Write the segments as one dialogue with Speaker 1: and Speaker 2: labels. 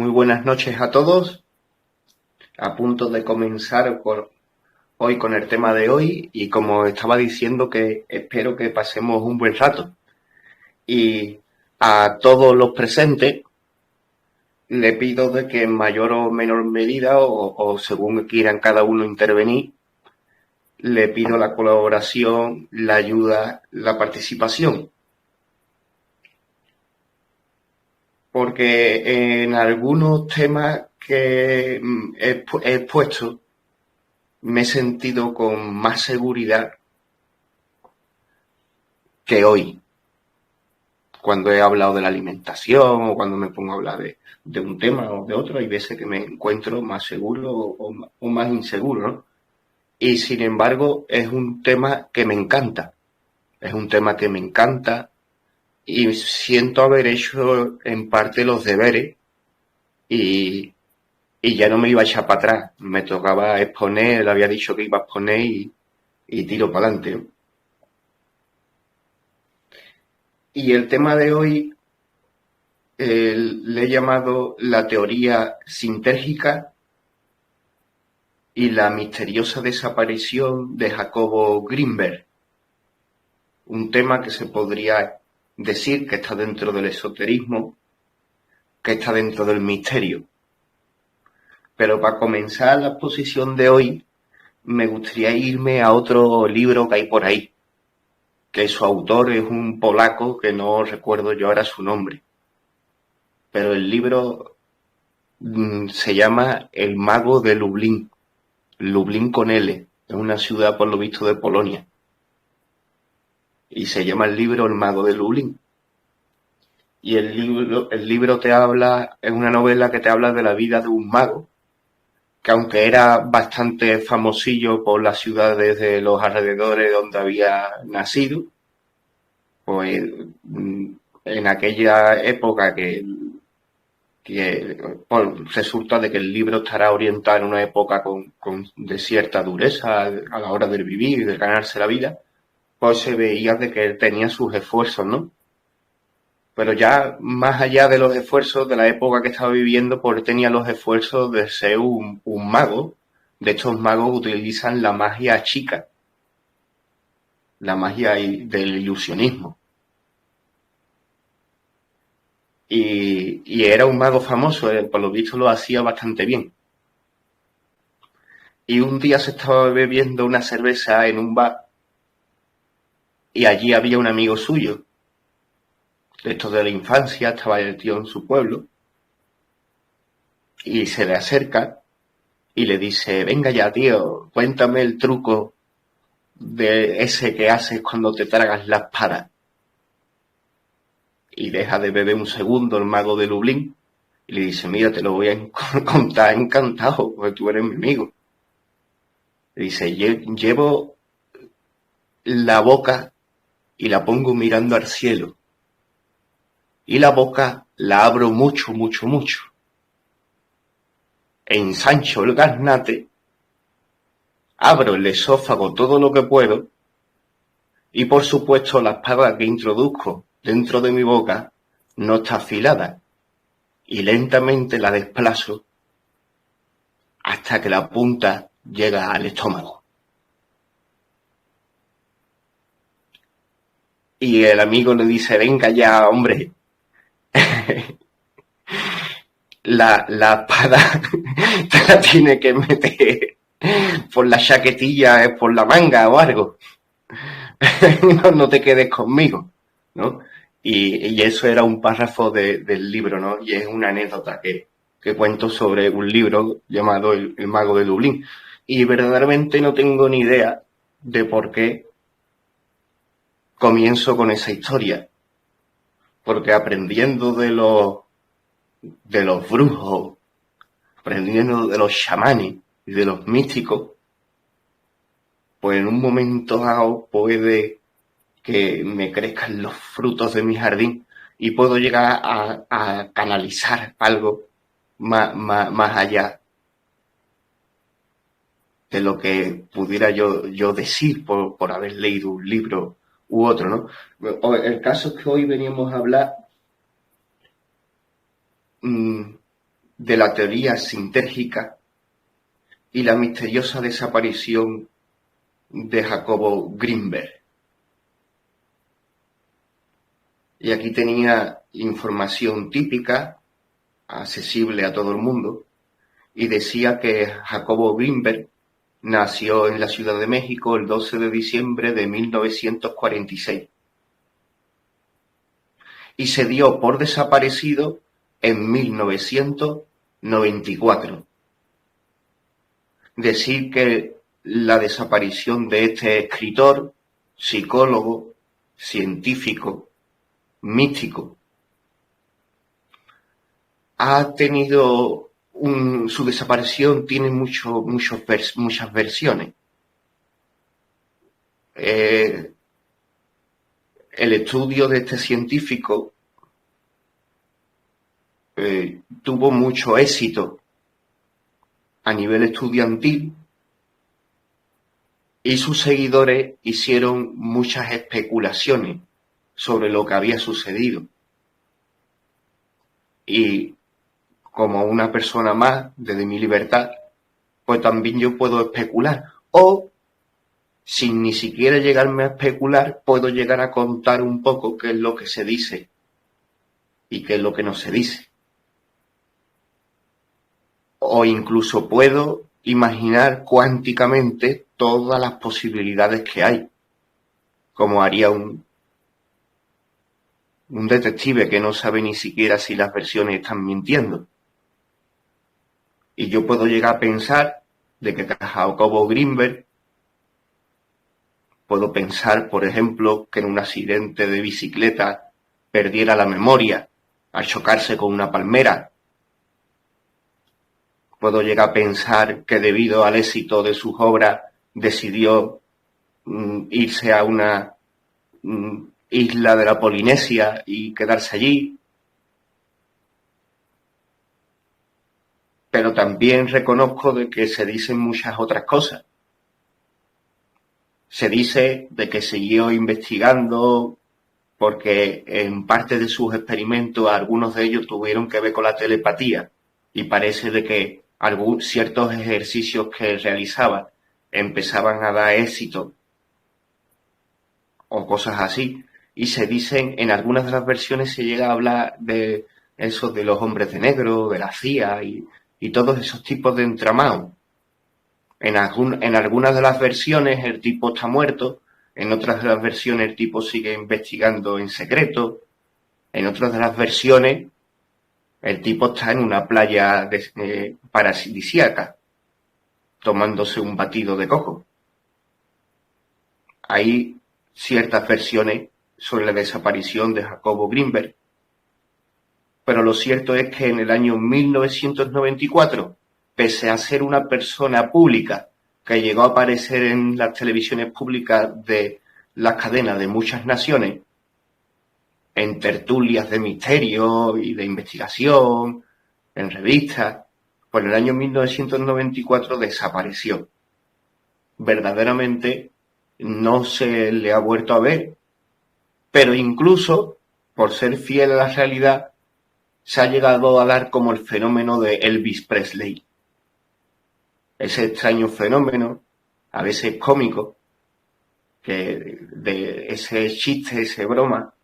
Speaker 1: Muy buenas noches a todos. A punto de comenzar hoy con el tema de hoy y como estaba diciendo que espero que pasemos un buen rato. Y a todos los presentes le pido de que en mayor o menor medida o según quieran cada uno intervenir, le pido la colaboración, la ayuda, la participación. Porque en algunos temas que he expuesto me he sentido con más seguridad que hoy, cuando he hablado de la alimentación o cuando me pongo a hablar de un tema o de otro, hay veces que me encuentro más seguro o más inseguro, ¿no? Y sin embargo es un tema que me encanta, y siento haber hecho en parte los deberes y, y ya no me iba a echar para atrás, me tocaba exponer, le había dicho que iba a exponer y tiro para adelante, ¿no? Y el tema de hoy le he llamado la teoría sintérgica y la misteriosa desaparición de Jacobo Grinberg. Un tema que se podría decir que está dentro del esoterismo, que está dentro del misterio. Pero para comenzar la exposición de hoy, me gustaría irme a otro libro que hay por ahí, que su autor es un polaco que no recuerdo yo ahora su nombre. Pero el libro se llama El mago de Lublin. Lublin con L. Es una ciudad, por lo visto, de Polonia. Y se llama el libro El mago de Lublin. Y el libro te habla, es una novela que te habla de la vida de un mago, que aunque era bastante famosillo por las ciudades de los alrededores donde había nacido, pues en aquella época que resulta de que el libro estará orientado en una época de cierta dureza a la hora de vivir y de ganarse la vida, pues se veía de que él tenía sus esfuerzos, ¿no? Pero ya más allá de los esfuerzos de la época que estaba viviendo, pues tenía los esfuerzos de ser un mago. De estos magos utilizan la magia chica, la magia del ilusionismo. Y era un mago famoso, por lo visto lo hacía bastante bien. Y un día se estaba bebiendo una cerveza en un bar y allí había un amigo suyo, de estos de la infancia, estaba el tío en su pueblo, y se le acerca y le dice: venga ya, tío, cuéntame el truco de ese que haces cuando te tragas la espada. Y deja de beber un segundo el mago de Lublin y le dice: mira, te lo voy a contar encantado, porque tú eres mi amigo. Le dice: llevo la boca y la pongo mirando al cielo. Y la boca la abro mucho, mucho, mucho. Ensancho el gaznate, abro el esófago todo lo que puedo y por supuesto la espada que introduzco dentro de mi boca no está afilada y lentamente la desplazo hasta que la punta llega al estómago. Y el amigo le dice: venga ya, hombre, la espada te la tiene que meter por la chaquetilla, por la manga o algo. No te quedes conmigo, ¿no? Y eso era un párrafo del libro, ¿no? Y es una anécdota que cuento sobre un libro llamado El mago de Dublín. Y verdaderamente no tengo ni idea de por qué comienzo con esa historia. Porque aprendiendo de los brujos, aprendiendo de los chamanes y de los místicos, pues en un momento dado puede que me crezcan los frutos de mi jardín y puedo llegar a canalizar algo más allá de lo que pudiera yo decir por haber leído un libro u otro, ¿no? El caso es que hoy veníamos a hablar de la teoría sintérgica y la misteriosa desaparición de Jacobo Grinberg. Y aquí tenía información típica, accesible a todo el mundo, y decía que Jacobo Grinberg nació en la Ciudad de México el 12 de diciembre de 1946 y se dio por desaparecido en 1994. Decir que la desaparición de este escritor, psicólogo, científico, místico, ha tenido su desaparición tiene muchas versiones. El estudio de este científico tuvo mucho éxito a nivel estudiantil y sus seguidores hicieron muchas especulaciones sobre lo que había sucedido. Y como una persona más, desde mi libertad, pues también yo puedo especular. O, sin ni siquiera llegarme a especular, puedo llegar a contar un poco qué es lo que se dice y qué es lo que no se dice. O incluso puedo imaginar cuánticamente todas las posibilidades que hay, como haría un detective que no sabe ni siquiera si las versiones están mintiendo. Y yo puedo llegar a pensar de que Jacobo Grinberg, puedo pensar, por ejemplo, que en un accidente de bicicleta perdiera la memoria al chocarse con una palmera. Puedo llegar a pensar que debido al éxito de sus obras decidió irse a una isla de la Polinesia y quedarse allí. Pero también reconozco de que se dicen muchas otras cosas. Se dice de que siguió investigando porque en parte de sus experimentos algunos de ellos tuvieron que ver con la telepatía y parece de que ciertos ejercicios que realizaba empezaban a dar éxito o cosas así. Y se dicen, en algunas de las versiones se llega a hablar de eso de los hombres de negro, de la CIA y todos esos tipos de entramados. En algunas de las versiones el tipo está muerto, en otras de las versiones el tipo sigue investigando en secreto, en otras de las versiones el tipo está en una playa paradisíaca, tomándose un batido de coco. Hay ciertas versiones sobre la desaparición de Jacobo Grinberg, pero lo cierto es que en el año 1994, pese a ser una persona pública que llegó a aparecer en las televisiones públicas de las cadenas de muchas naciones, en tertulias de misterio y de investigación, en revistas, pues en el año 1994 desapareció. Verdaderamente no se le ha vuelto a ver, pero incluso, por ser fiel a la realidad, se ha llegado a dar como el fenómeno de Elvis Presley. Ese extraño fenómeno, a veces cómico, que de ese chiste, ese broma,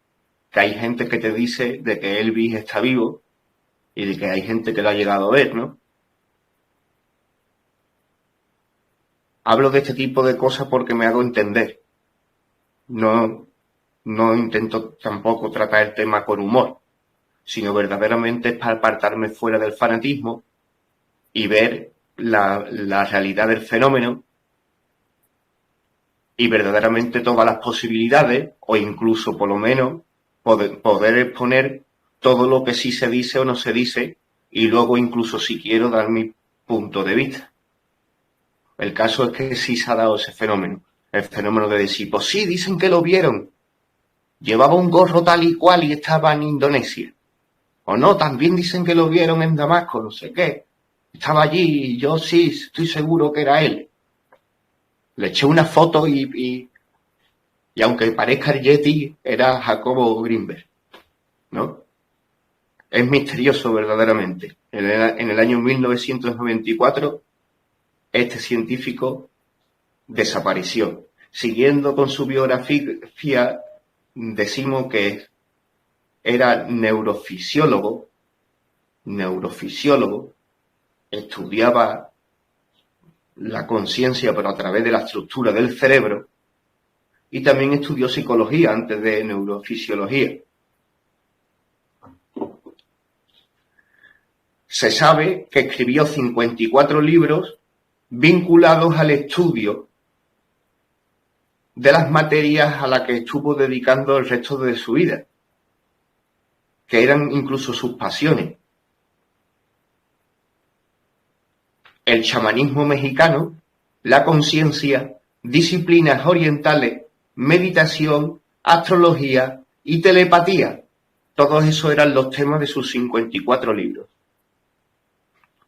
Speaker 1: que hay gente que te dice de que Elvis está vivo y de que hay gente que lo ha llegado a ver, ¿no? Hablo de este tipo de cosas porque me hago entender. No intento tampoco tratar el tema con humor, sino verdaderamente es para apartarme fuera del fanatismo y ver la realidad del fenómeno y verdaderamente todas las posibilidades, o incluso por lo menos poder exponer todo lo que sí se dice o no se dice, y luego incluso si quiero dar mi punto de vista. El caso es que sí se ha dado ese fenómeno, el fenómeno de decir, pues sí, dicen que lo vieron, llevaba un gorro tal y cual y estaba en Indonesia. O no, también dicen que lo vieron en Damasco, no sé qué. Estaba allí y yo sí estoy seguro que era él. Le eché una foto y aunque parezca el Yeti, era Jacobo Grinberg, ¿no? Es misterioso verdaderamente. En el año 1994, este científico desapareció. Siguiendo con su biografía, decimos que era neurofisiólogo, estudiaba la conciencia pero a través de la estructura del cerebro, y también estudió psicología antes de neurofisiología. Se sabe que escribió 54 libros vinculados al estudio de las materias a las que estuvo dedicando el resto de su vida, que eran incluso sus pasiones. El chamanismo mexicano, la conciencia, disciplinas orientales, meditación, astrología y telepatía. Todos esos eran los temas de sus 54 libros.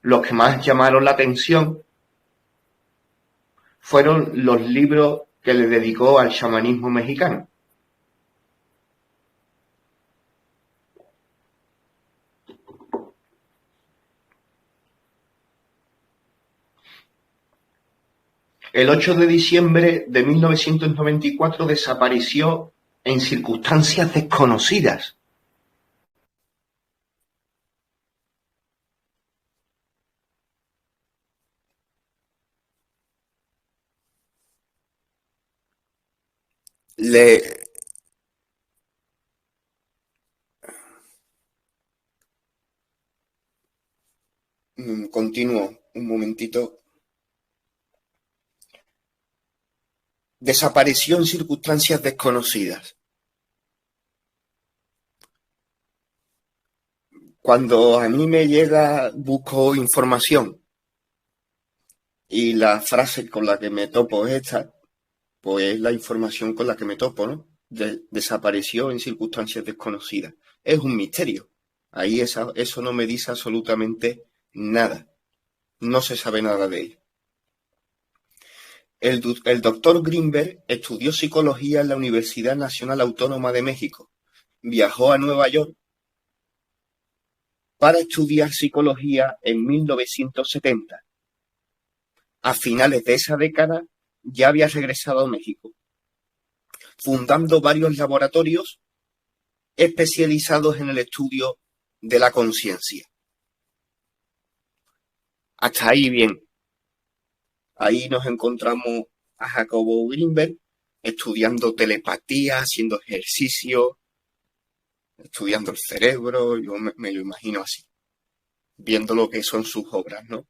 Speaker 1: Los que más llamaron la atención fueron los libros que le dedicó al chamanismo mexicano. El 8 de diciembre de 1994 desapareció en circunstancias desconocidas. Continúo un momentito. Desapareció en circunstancias desconocidas. Cuando a mí me llega, busco información y la frase con la que me topo es esta, pues es la información con la que me topo, ¿no? Desapareció en circunstancias desconocidas. Es un misterio. Ahí eso no me dice absolutamente nada. No se sabe nada de ello. El doctor Greenberg estudió psicología en la Universidad Nacional Autónoma de México. Viajó a Nueva York para estudiar psicología en 1970. A finales de esa década ya había regresado a México, fundando varios laboratorios especializados en el estudio de la conciencia. Hasta ahí bien. Ahí nos encontramos a Jacobo Greenberg estudiando telepatía, haciendo ejercicio, estudiando el cerebro. Yo me lo imagino así, viendo lo que son sus obras, ¿no?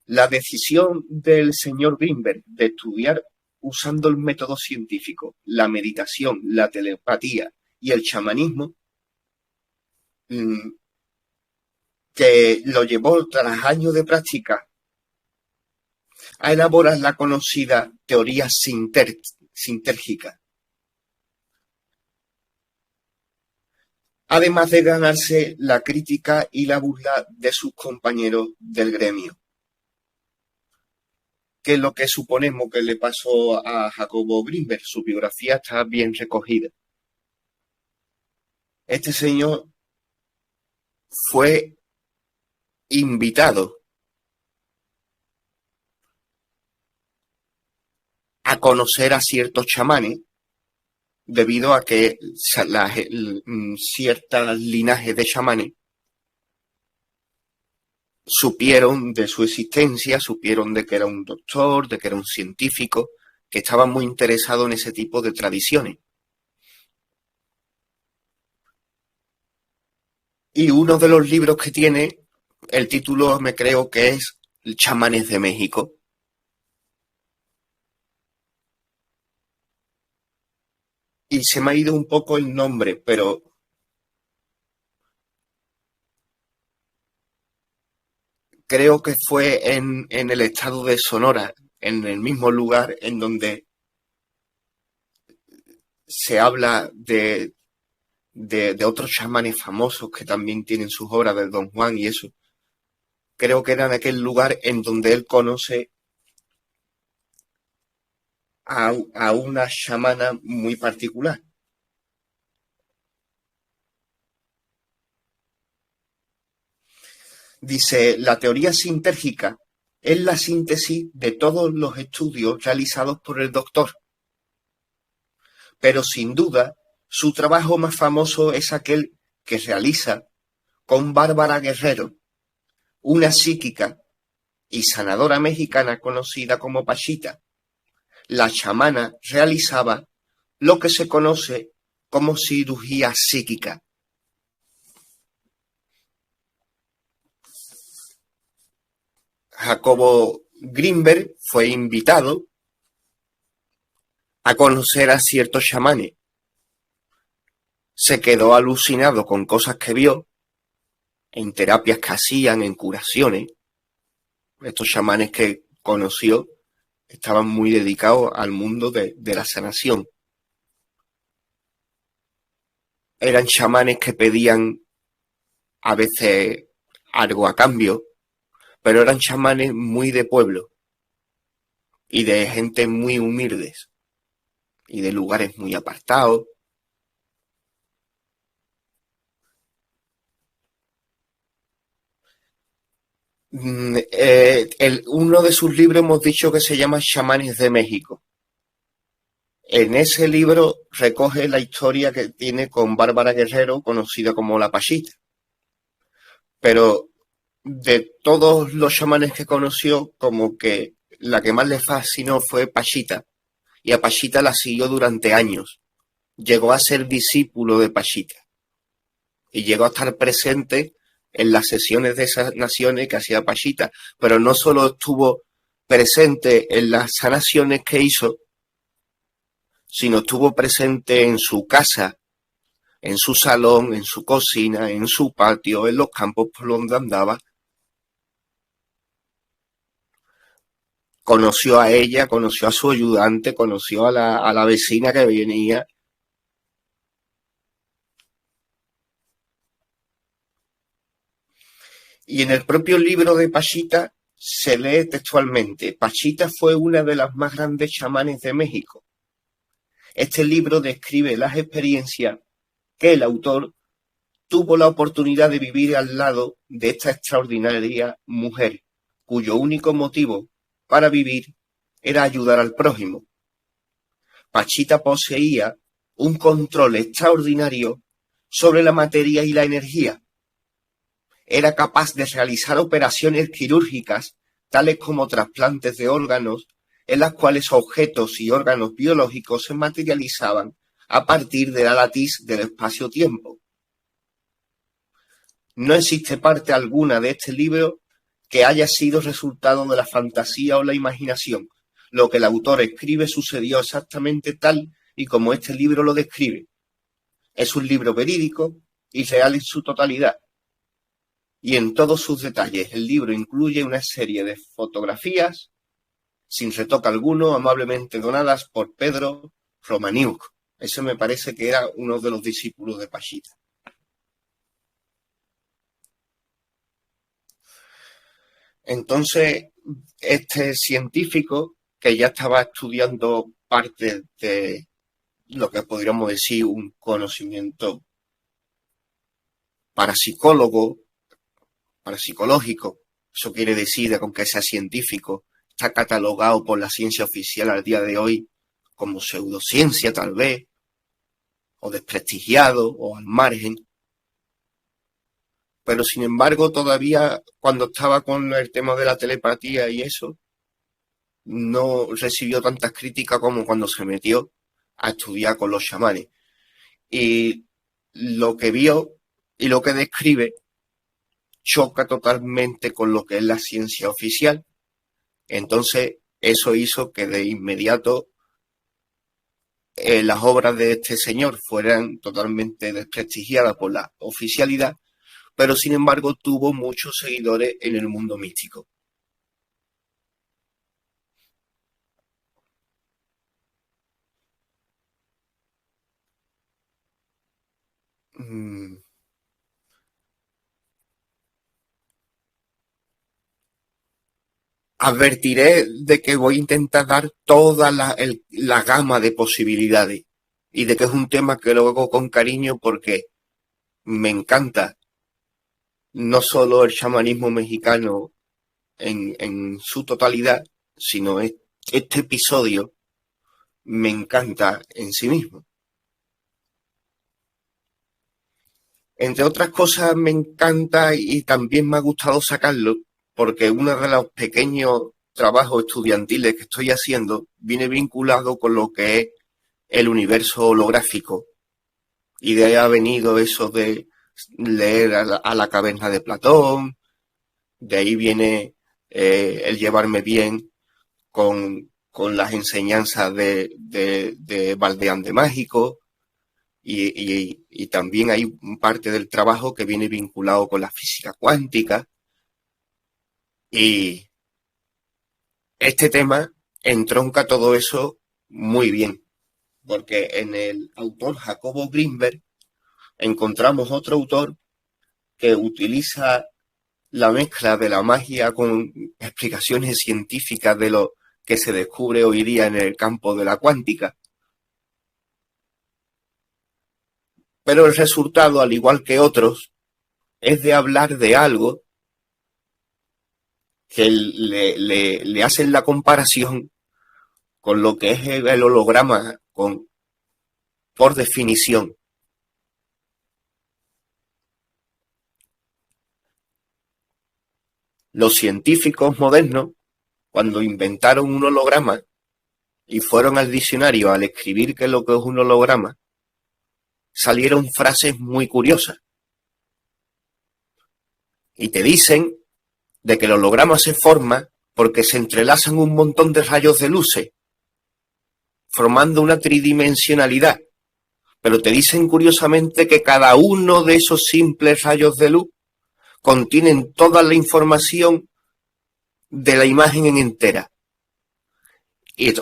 Speaker 1: La decisión del señor Greenberg de estudiar usando el método científico, la meditación, la telepatía y el chamanismo, que lo llevó tras años de práctica a elaborar la conocida teoría sintérgica. Además de ganarse la crítica y la burla de sus compañeros del gremio. Que es lo que suponemos que le pasó a Jacobo Greenberg. Su biografía está bien recogida. Este señor fue invitado a conocer a ciertos chamanes debido a que ciertos linajes de chamanes supieron de su existencia, supieron de que era un doctor, de que era un científico, que estaban muy interesados en ese tipo de tradiciones. Y uno de los libros que tiene, el título me creo que es Chamanes de México. Y se me ha ido un poco el nombre, pero creo que fue en el estado de Sonora, en el mismo lugar en donde se habla de otros chamanes famosos que también tienen sus obras del Don Juan y eso. Creo que era en aquel lugar en donde él conoce a una chamana muy particular. Dice, la teoría sintérgica es la síntesis de todos los estudios realizados por el doctor, pero sin duda su trabajo más famoso es aquel que realiza con Bárbara Guerrero, una psíquica y sanadora mexicana conocida como Pachita. La chamana realizaba lo que se conoce como cirugía psíquica. Jacobo Grinberg fue invitado a conocer a ciertos chamanes. Se quedó alucinado con cosas que vio en terapias que hacían, en curaciones. Estos chamanes que conoció estaban muy dedicados al mundo de la sanación. Eran chamanes que pedían a veces algo a cambio, pero eran chamanes muy de pueblo y de gente muy humildes y de lugares muy apartados. Uno de sus libros hemos dicho que se llama Chamanes de México. En ese libro recoge la historia que tiene con Bárbara Guerrero, conocida como la Pachita. Pero de todos los chamanes que conoció, como que la que más le fascinó fue Pachita. Y a Pachita la siguió durante años. Llegó a ser discípulo de Pachita. Y llegó a estar presente en las sesiones de esas naciones que hacía Pachita. Pero no solo estuvo presente en las sanaciones que hizo, sino estuvo presente en su casa, en su salón, en su cocina, en su patio, en los campos por donde andaba. Conoció a ella, conoció a su ayudante, conoció a la vecina que venía. Y en el propio libro de Pachita se lee textualmente: Pachita fue una de las más grandes chamanes de México. Este libro describe las experiencias que el autor tuvo la oportunidad de vivir al lado de esta extraordinaria mujer, cuyo único motivo para vivir era ayudar al prójimo. Pachita poseía un control extraordinario sobre la materia y la energía. Era capaz de realizar operaciones quirúrgicas, tales como trasplantes de órganos, en las cuales objetos y órganos biológicos se materializaban a partir de la latiz del espacio-tiempo. No existe parte alguna de este libro que haya sido resultado de la fantasía o la imaginación. Lo que el autor escribe sucedió exactamente tal y como este libro lo describe. Es un libro verídico y real en su totalidad y en todos sus detalles. El libro incluye una serie de fotografías, sin retoque alguno, amablemente donadas por Pedro Romaniuk. Ese me parece que era uno de los discípulos de Pachita. Entonces, este científico, que ya estaba estudiando parte de lo que podríamos decir un conocimiento parapsicólogo, parapsicológico, eso quiere decir, aunque sea científico, está catalogado por la ciencia oficial al día de hoy como pseudociencia tal vez, o desprestigiado, o al margen. Pero sin embargo, todavía cuando estaba con el tema de la telepatía y eso, no recibió tantas críticas como cuando se metió a estudiar con los chamanes. Y lo que vio y lo que describe choca totalmente con lo que es la ciencia oficial. Entonces, eso hizo que de inmediato las obras de este señor fueran totalmente desprestigiadas por la oficialidad, pero sin embargo tuvo muchos seguidores en el mundo místico. Advertiré de que voy a intentar dar toda la gama de posibilidades y de que es un tema que lo hago con cariño porque me encanta no solo el chamanismo mexicano en su totalidad, sino este episodio me encanta en sí mismo. Entre otras cosas me encanta y también me ha gustado sacarlo porque uno de los pequeños trabajos estudiantiles que estoy haciendo viene vinculado con lo que es el universo holográfico. Y de ahí ha venido eso de leer a la caverna de Platón, de ahí viene el llevarme bien con las enseñanzas de Valdeán de Mágico, y también hay parte del trabajo que viene vinculado con la física cuántica. Y este tema entronca todo eso muy bien, porque en el autor Jacobo Greenberg encontramos otro autor que utiliza la mezcla de la magia con explicaciones científicas de lo que se descubre hoy día en el campo de la cuántica. Pero el resultado, al igual que otros, es de hablar de algo que le hacen la comparación con lo que es el holograma por definición. Los científicos modernos, cuando inventaron un holograma y fueron al diccionario al escribir qué es lo que es un holograma, salieron frases muy curiosas. Y te dicen de que el holograma se forma porque se entrelazan un montón de rayos de luces, formando una tridimensionalidad. Pero te dicen curiosamente que cada uno de esos simples rayos de luz contienen toda la información de la imagen en entera.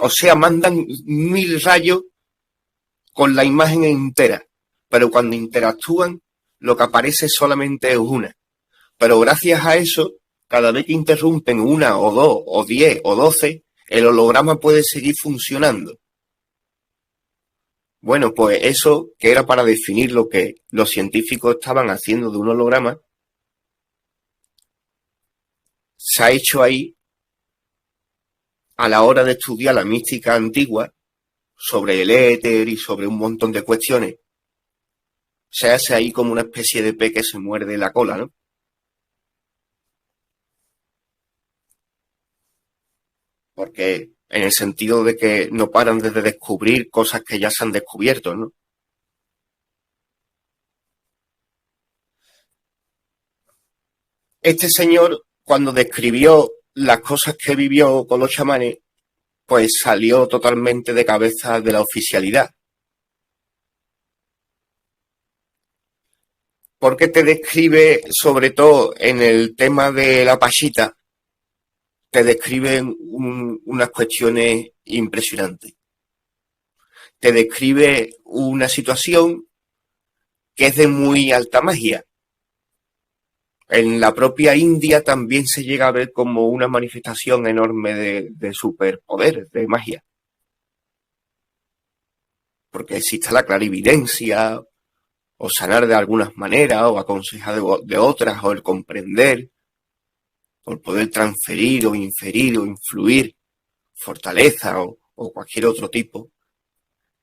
Speaker 1: O sea, mandan 1000 rayos con la imagen entera, pero cuando interactúan, lo que aparece solamente es una. Pero gracias a eso, cada vez que interrumpen una o dos o 10 o 12, el holograma puede seguir funcionando. Bueno, pues eso, que era para definir lo que los científicos estaban haciendo de un holograma, se ha hecho ahí a la hora de estudiar la mística antigua sobre el éter y sobre un montón de cuestiones. Se hace ahí como una especie de pez que se muerde la cola, ¿no? Porque en el sentido de que no paran de descubrir cosas que ya se han descubierto, ¿no? Este señor, cuando describió las cosas que vivió con los chamanes, pues salió totalmente de cabeza de la oficialidad. Porque te describe, sobre todo en el tema de la pachita, te describe unas cuestiones impresionantes. Te describe una situación que es de muy alta magia. En la propia India también se llega a ver como una manifestación enorme de superpoder, de magia. Porque existe la clarividencia, o sanar de algunas maneras, o aconsejar de otras, o el comprender, o el poder transferir, o inferir, o influir, fortaleza, o cualquier otro tipo.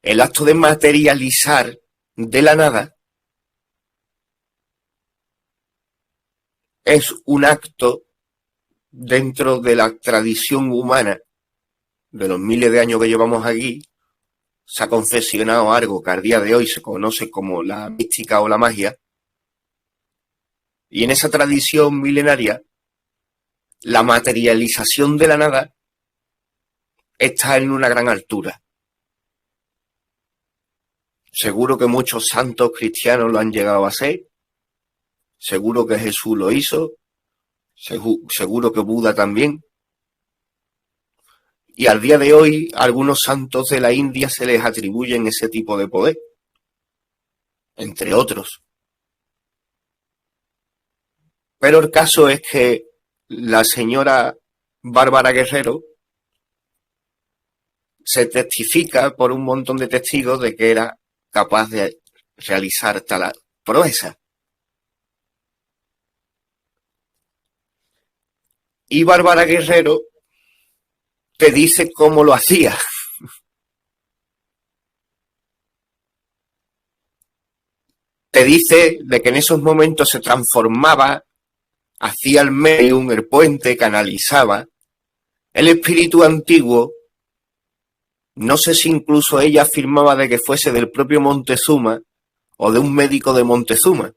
Speaker 1: El acto de materializar de la nada es un acto dentro de la tradición humana de los miles de años que llevamos aquí. Se ha confeccionado algo que al día de hoy se conoce como la mística o la magia, y en esa tradición milenaria la materialización de la nada está en una gran altura. Seguro que muchos santos cristianos lo han llegado a ser, seguro que Jesús lo hizo, seguro que Buda también, y al día de hoy a algunos santos de la India se les atribuyen ese tipo de poder, entre otros. Pero el caso es que la señora Bárbara Guerrero se testifica por un montón de testigos de que era capaz de realizar tal proeza. Y Bárbara Guerrero te dice cómo lo hacía. Te dice de que en esos momentos se transformaba, hacía el medium, el puente, canalizaba. El espíritu antiguo, no sé si incluso ella afirmaba de que fuese del propio Montezuma o de un médico de Montezuma.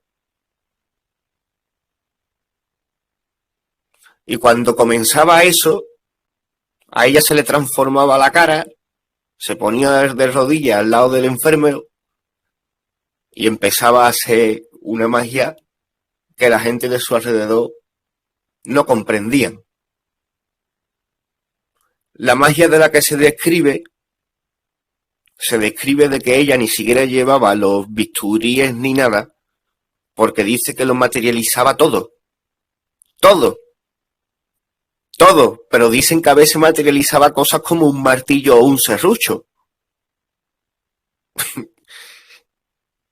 Speaker 1: Y cuando comenzaba eso, a ella se le transformaba la cara, se ponía de rodillas al lado del enfermero y empezaba a hacer una magia que la gente de su alrededor no comprendían. La magia de la que se describe de que ella ni siquiera llevaba los bisturíes ni nada, porque dice que lo materializaba todo. Todo. Todo. Pero dicen que a veces materializaba cosas como un martillo o un serrucho.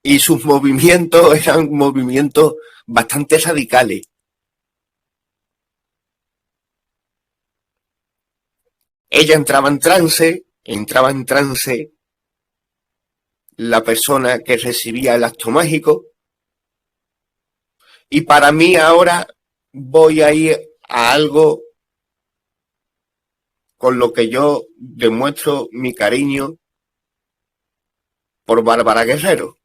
Speaker 1: Y sus movimientos eran movimientos bastante radicales. Ella entraba en trance la persona que recibía el acto mágico. Y para mí ahora voy a ir a algo con lo que yo demuestro mi cariño por Bárbara Guerrero.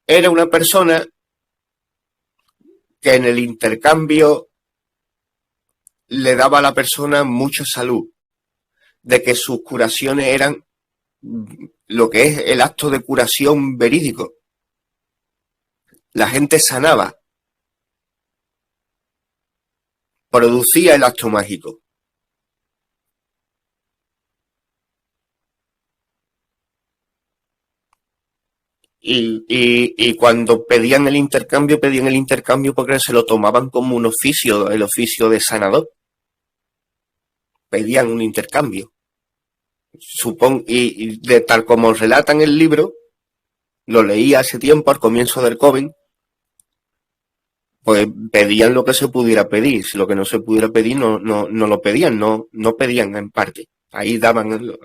Speaker 1: Era una persona que en el intercambio le daba a la persona mucha salud, de que sus curaciones eran lo que es el acto de curación verídico. La gente sanaba, producía el acto mágico. Y cuando pedían el intercambio porque se lo tomaban como un oficio, el oficio de sanador. Pedían un intercambio. Y de tal como relatan el libro, lo leí hace tiempo, al comienzo del COVID, pues pedían lo que se pudiera pedir. Si lo que no se pudiera pedir, no lo pedían, no pedían en parte. Ahí daban,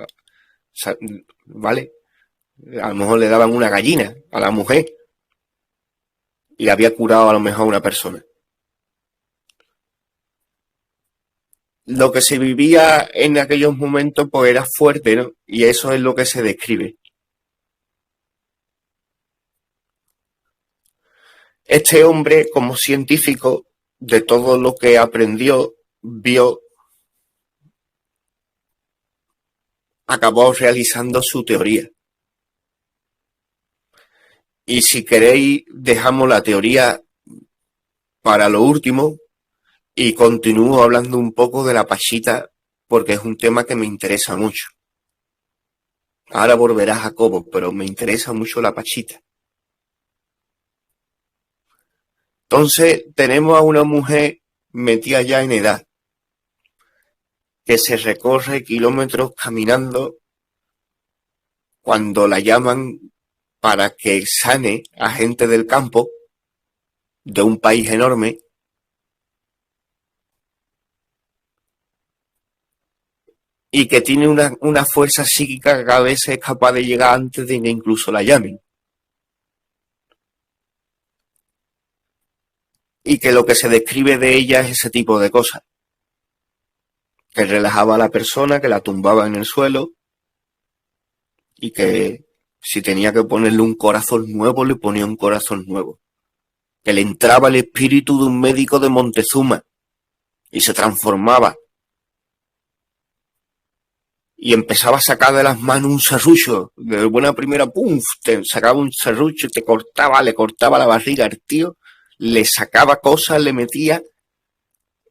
Speaker 1: ¿vale? A lo mejor le daban una gallina a la mujer y había curado a lo mejor a una persona. Lo que se vivía en aquellos momentos pues era fuerte, ¿no? Y eso es lo que se describe. Este hombre, como científico, de todo lo que aprendió, vio, acabó realizando su teoría. Y si queréis, dejamos la teoría para lo último y continúo hablando un poco de la Pachita porque es un tema que me interesa mucho. Ahora volverá Jacobo, pero me interesa mucho la Pachita. Entonces tenemos a una mujer metida ya en edad, que se recorre kilómetros caminando cuando la llaman para que sane a gente del campo de un país enorme, y que tiene una fuerza psíquica que a veces es capaz de llegar antes de que incluso la llamen. Y que lo que se describe de ella es ese tipo de cosas. Que relajaba a la persona, que la tumbaba en el suelo y que si tenía que ponerle un corazón nuevo, le ponía un corazón nuevo. Que le entraba el espíritu de un médico de Montezuma y se transformaba. Y empezaba a sacar de las manos un serrucho. De buena primera, ¡pum! Te sacaba un serrucho, le cortaba la barriga al tío, le sacaba cosas, le metía,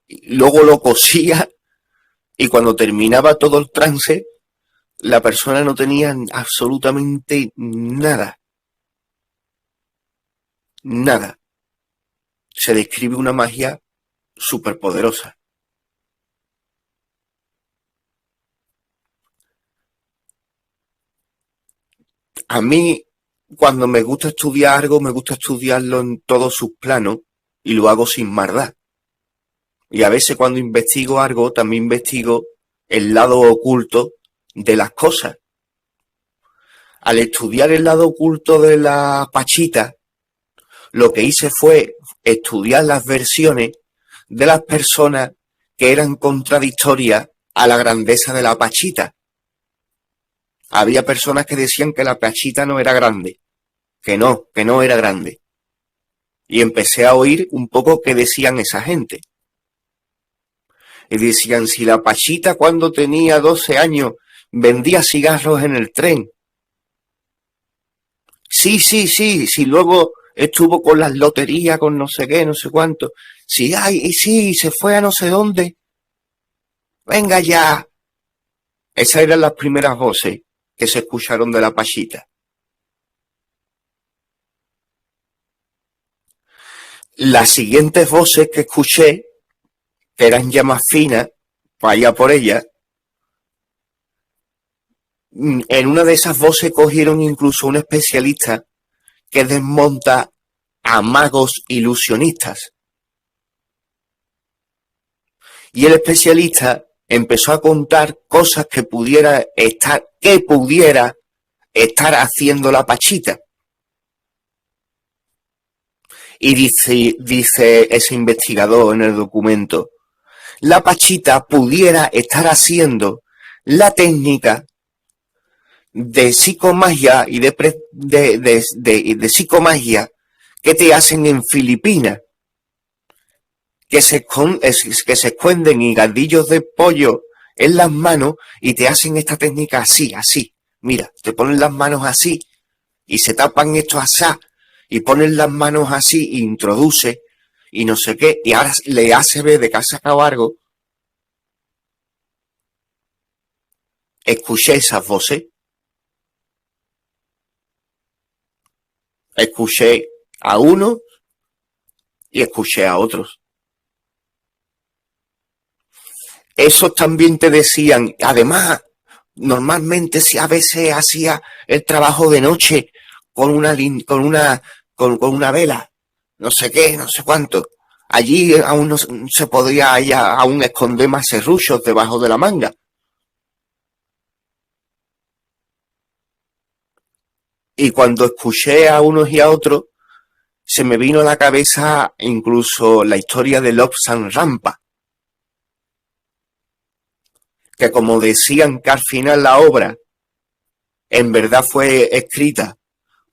Speaker 1: y luego lo cosía, y cuando terminaba todo el trance, la persona no tenía absolutamente nada. Nada. Se describe una magia superpoderosa. A mí, cuando me gusta estudiar algo, me gusta estudiarlo en todos sus planos y lo hago sin maldad. Y a veces cuando investigo algo, también investigo el lado oculto de las cosas. Al estudiar el lado oculto de la Pachita, lo que hice fue estudiar las versiones de las personas que eran contradictorias a la grandeza de la Pachita. Había personas que decían que la Pachita no era grande, que no era grande. Y empecé a oír un poco qué decían esa gente. Y decían, si la Pachita cuando tenía 12 años vendía cigarros en el tren. Sí, luego estuvo con las loterías, con no sé qué, no sé cuánto. Sí, se fue a no sé dónde. Venga ya. Esas eran las primeras voces que se escucharon de la Pachita. Las siguientes voces que escuché, que eran ya más finas, vaya por ellas, en una de esas voces cogieron incluso un especialista que desmonta a magos ilusionistas. Y el especialista empezó a contar cosas que pudiera estar haciendo la Pachita. Y dice ese investigador en el documento, la Pachita pudiera estar haciendo la técnica de psicomagia y de psicomagia que te hacen en Filipinas, que se esconden higadillos de pollo en las manos y te hacen esta técnica así. Mira, te ponen las manos así y se tapan esto así y ponen las manos así e introduce y no sé qué, y ahora le hace ver de que ha sacado algo. Escuché esas voces. Escuché a uno y escuché a otros. Esos también te decían, además, normalmente si a veces hacía el trabajo de noche con una vela, no sé qué, no sé cuánto. Allí aún no se podía aún esconder más serrullos debajo de la manga. Y cuando escuché a unos y a otros, se me vino a la cabeza incluso la historia de Lobsang Rampa, que como decían que al final la obra en verdad fue escrita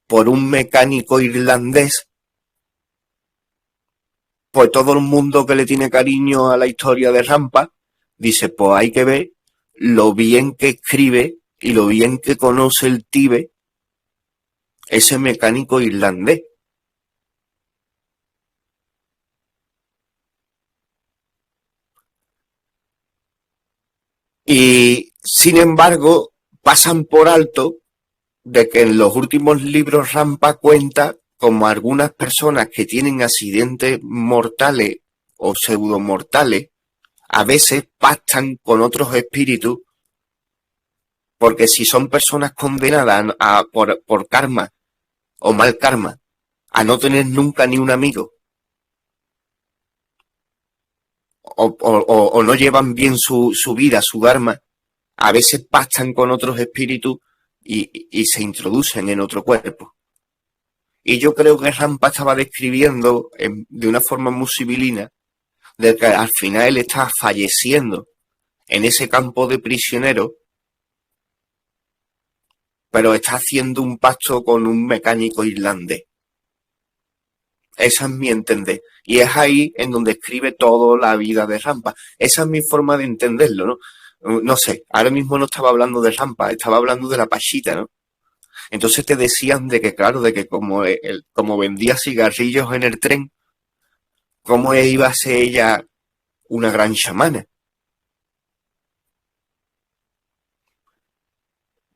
Speaker 1: por un mecánico irlandés, pues todo el mundo que le tiene cariño a la historia de Rampa dice, pues hay que ver lo bien que escribe y lo bien que conoce el Tíbet ese mecánico irlandés. Y sin embargo pasan por alto de que en los últimos libros Rampa cuenta como algunas personas que tienen accidentes mortales o pseudomortales a veces pactan con otros espíritus, porque si son personas condenadas por karma o mal karma a no tener nunca ni un amigo o no llevan bien su vida, su dharma, a veces pactan con otros espíritus y se introducen en otro cuerpo. Y yo creo que Rampa estaba describiendo de una forma muy sibilina de que al final él está falleciendo en ese campo de prisioneros, pero está haciendo un pacto con un mecánico irlandés. Esa es mi entender. Y es ahí en donde escribe toda la vida de Rampa. Esa es mi forma de entenderlo, ¿no? No sé, ahora mismo no estaba hablando de Rampa, estaba hablando de la Pachita, ¿no? Entonces te decían de que, claro, de que como vendía cigarrillos en el tren, cómo iba a ser ella una gran chamana.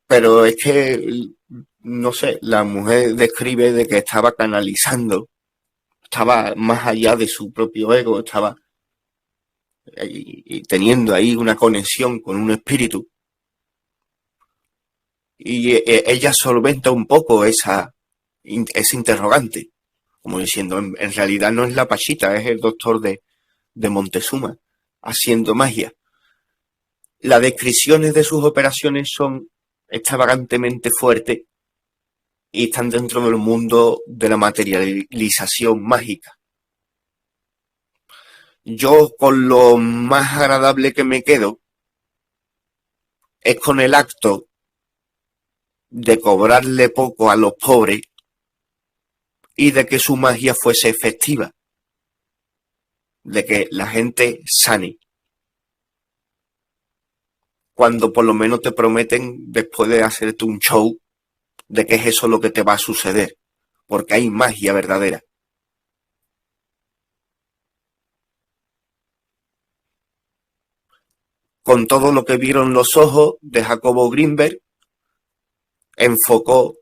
Speaker 1: Pero es que, no sé, la mujer describe de que estaba canalizando, estaba más allá de su propio ego, estaba y teniendo ahí una conexión con un espíritu. Y ella solventa un poco esa ese interrogante, como diciendo, en realidad no es la Pachita, es el doctor de Montezuma, haciendo magia. Las descripciones de sus operaciones son extravagantemente fuertes y están dentro del mundo de la materialización mágica. Yo con lo más agradable que me quedo es con el acto de cobrarle poco a los pobres y de que su magia fuese efectiva, de que la gente sane. Cuando por lo menos te prometen, después de hacerte un show, de que es eso lo que te va a suceder, porque hay magia verdadera. Con todo lo que vieron los ojos de Jacobo Greenberg, enfocó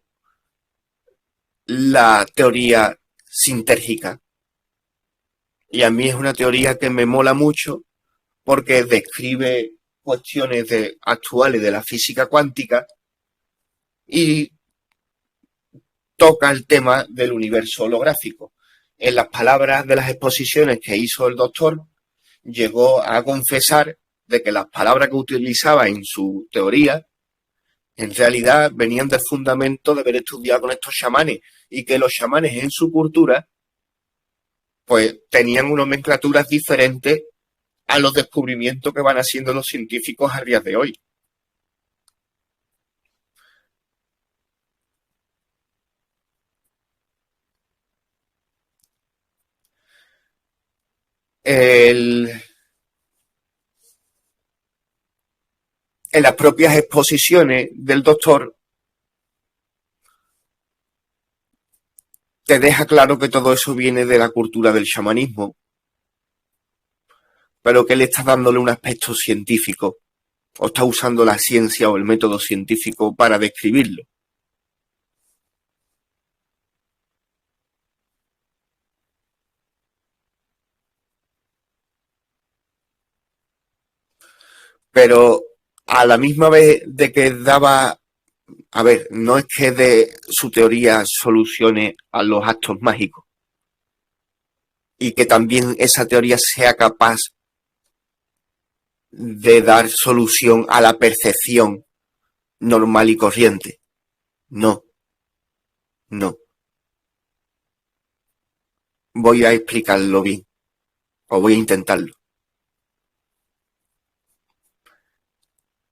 Speaker 1: la teoría sintérgica. Y a mí es una teoría que me mola mucho porque describe cuestiones actuales de la física cuántica y toca el tema del universo holográfico. En las palabras de las exposiciones que hizo el doctor, llegó a confesar de que las palabras que utilizaba en su teoría en realidad venían del fundamento de haber estudiado con estos chamanes y que los chamanes en su cultura pues tenían unas nomenclaturas diferentes a los descubrimientos que van haciendo los científicos a día de hoy. En las propias exposiciones del doctor te deja claro que todo eso viene de la cultura del chamanismo, pero que él está dándole un aspecto científico, o está usando la ciencia o el método científico para describirlo. Pero a la misma vez de que daba, a ver, no es que de su teoría solucione a los actos mágicos, y que también esa teoría sea capaz de dar solución a la percepción normal y corriente. No, no. Voy a explicarlo bien, o voy a intentarlo.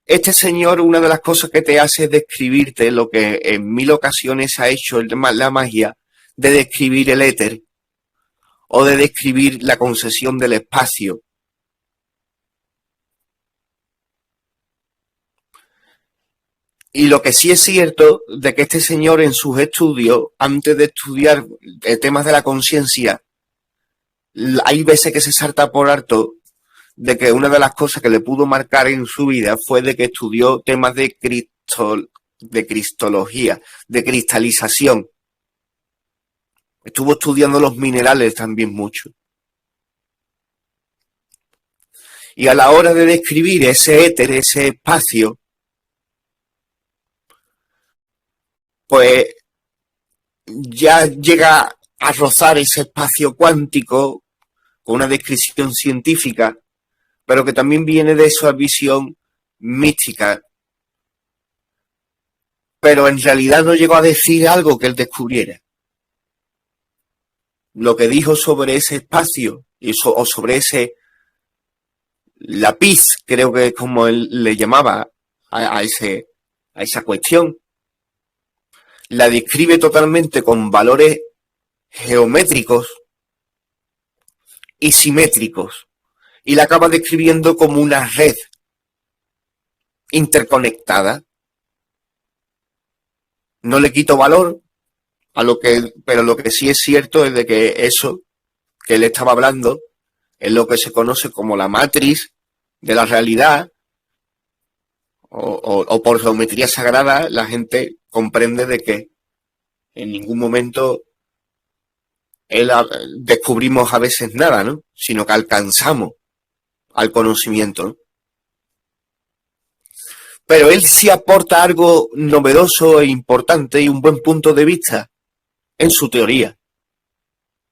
Speaker 1: Este señor, una de las cosas que te hace es describirte lo que en 1000 ocasiones ha hecho la magia, de describir el éter, o de describir la concesión del espacio. Y lo que sí es cierto de que este señor en sus estudios, antes de estudiar temas de la conciencia, hay veces que se salta por alto de que una de las cosas que le pudo marcar en su vida fue de que estudió temas de cristología, de cristalización. Estuvo estudiando los minerales también mucho. Y a la hora de describir ese éter, ese espacio, pues ya llega a rozar ese espacio cuántico con una descripción científica, pero que también viene de esa visión mística. Pero en realidad no llegó a decir algo que él descubriera. Lo que dijo sobre ese espacio o sobre ese lápiz, creo que es como él le llamaba a esa cuestión, la describe totalmente con valores geométricos y simétricos, y la acaba describiendo como una red interconectada. No le quito valor a pero lo que sí es cierto es de que eso que él estaba hablando es lo que se conoce como la matriz de la realidad, o por geometría sagrada, la gente comprende de que en ningún momento descubrimos a veces nada, ¿no? Sino que alcanzamos al conocimiento, ¿no? Pero él sí aporta algo novedoso e importante y un buen punto de vista, en su teoría.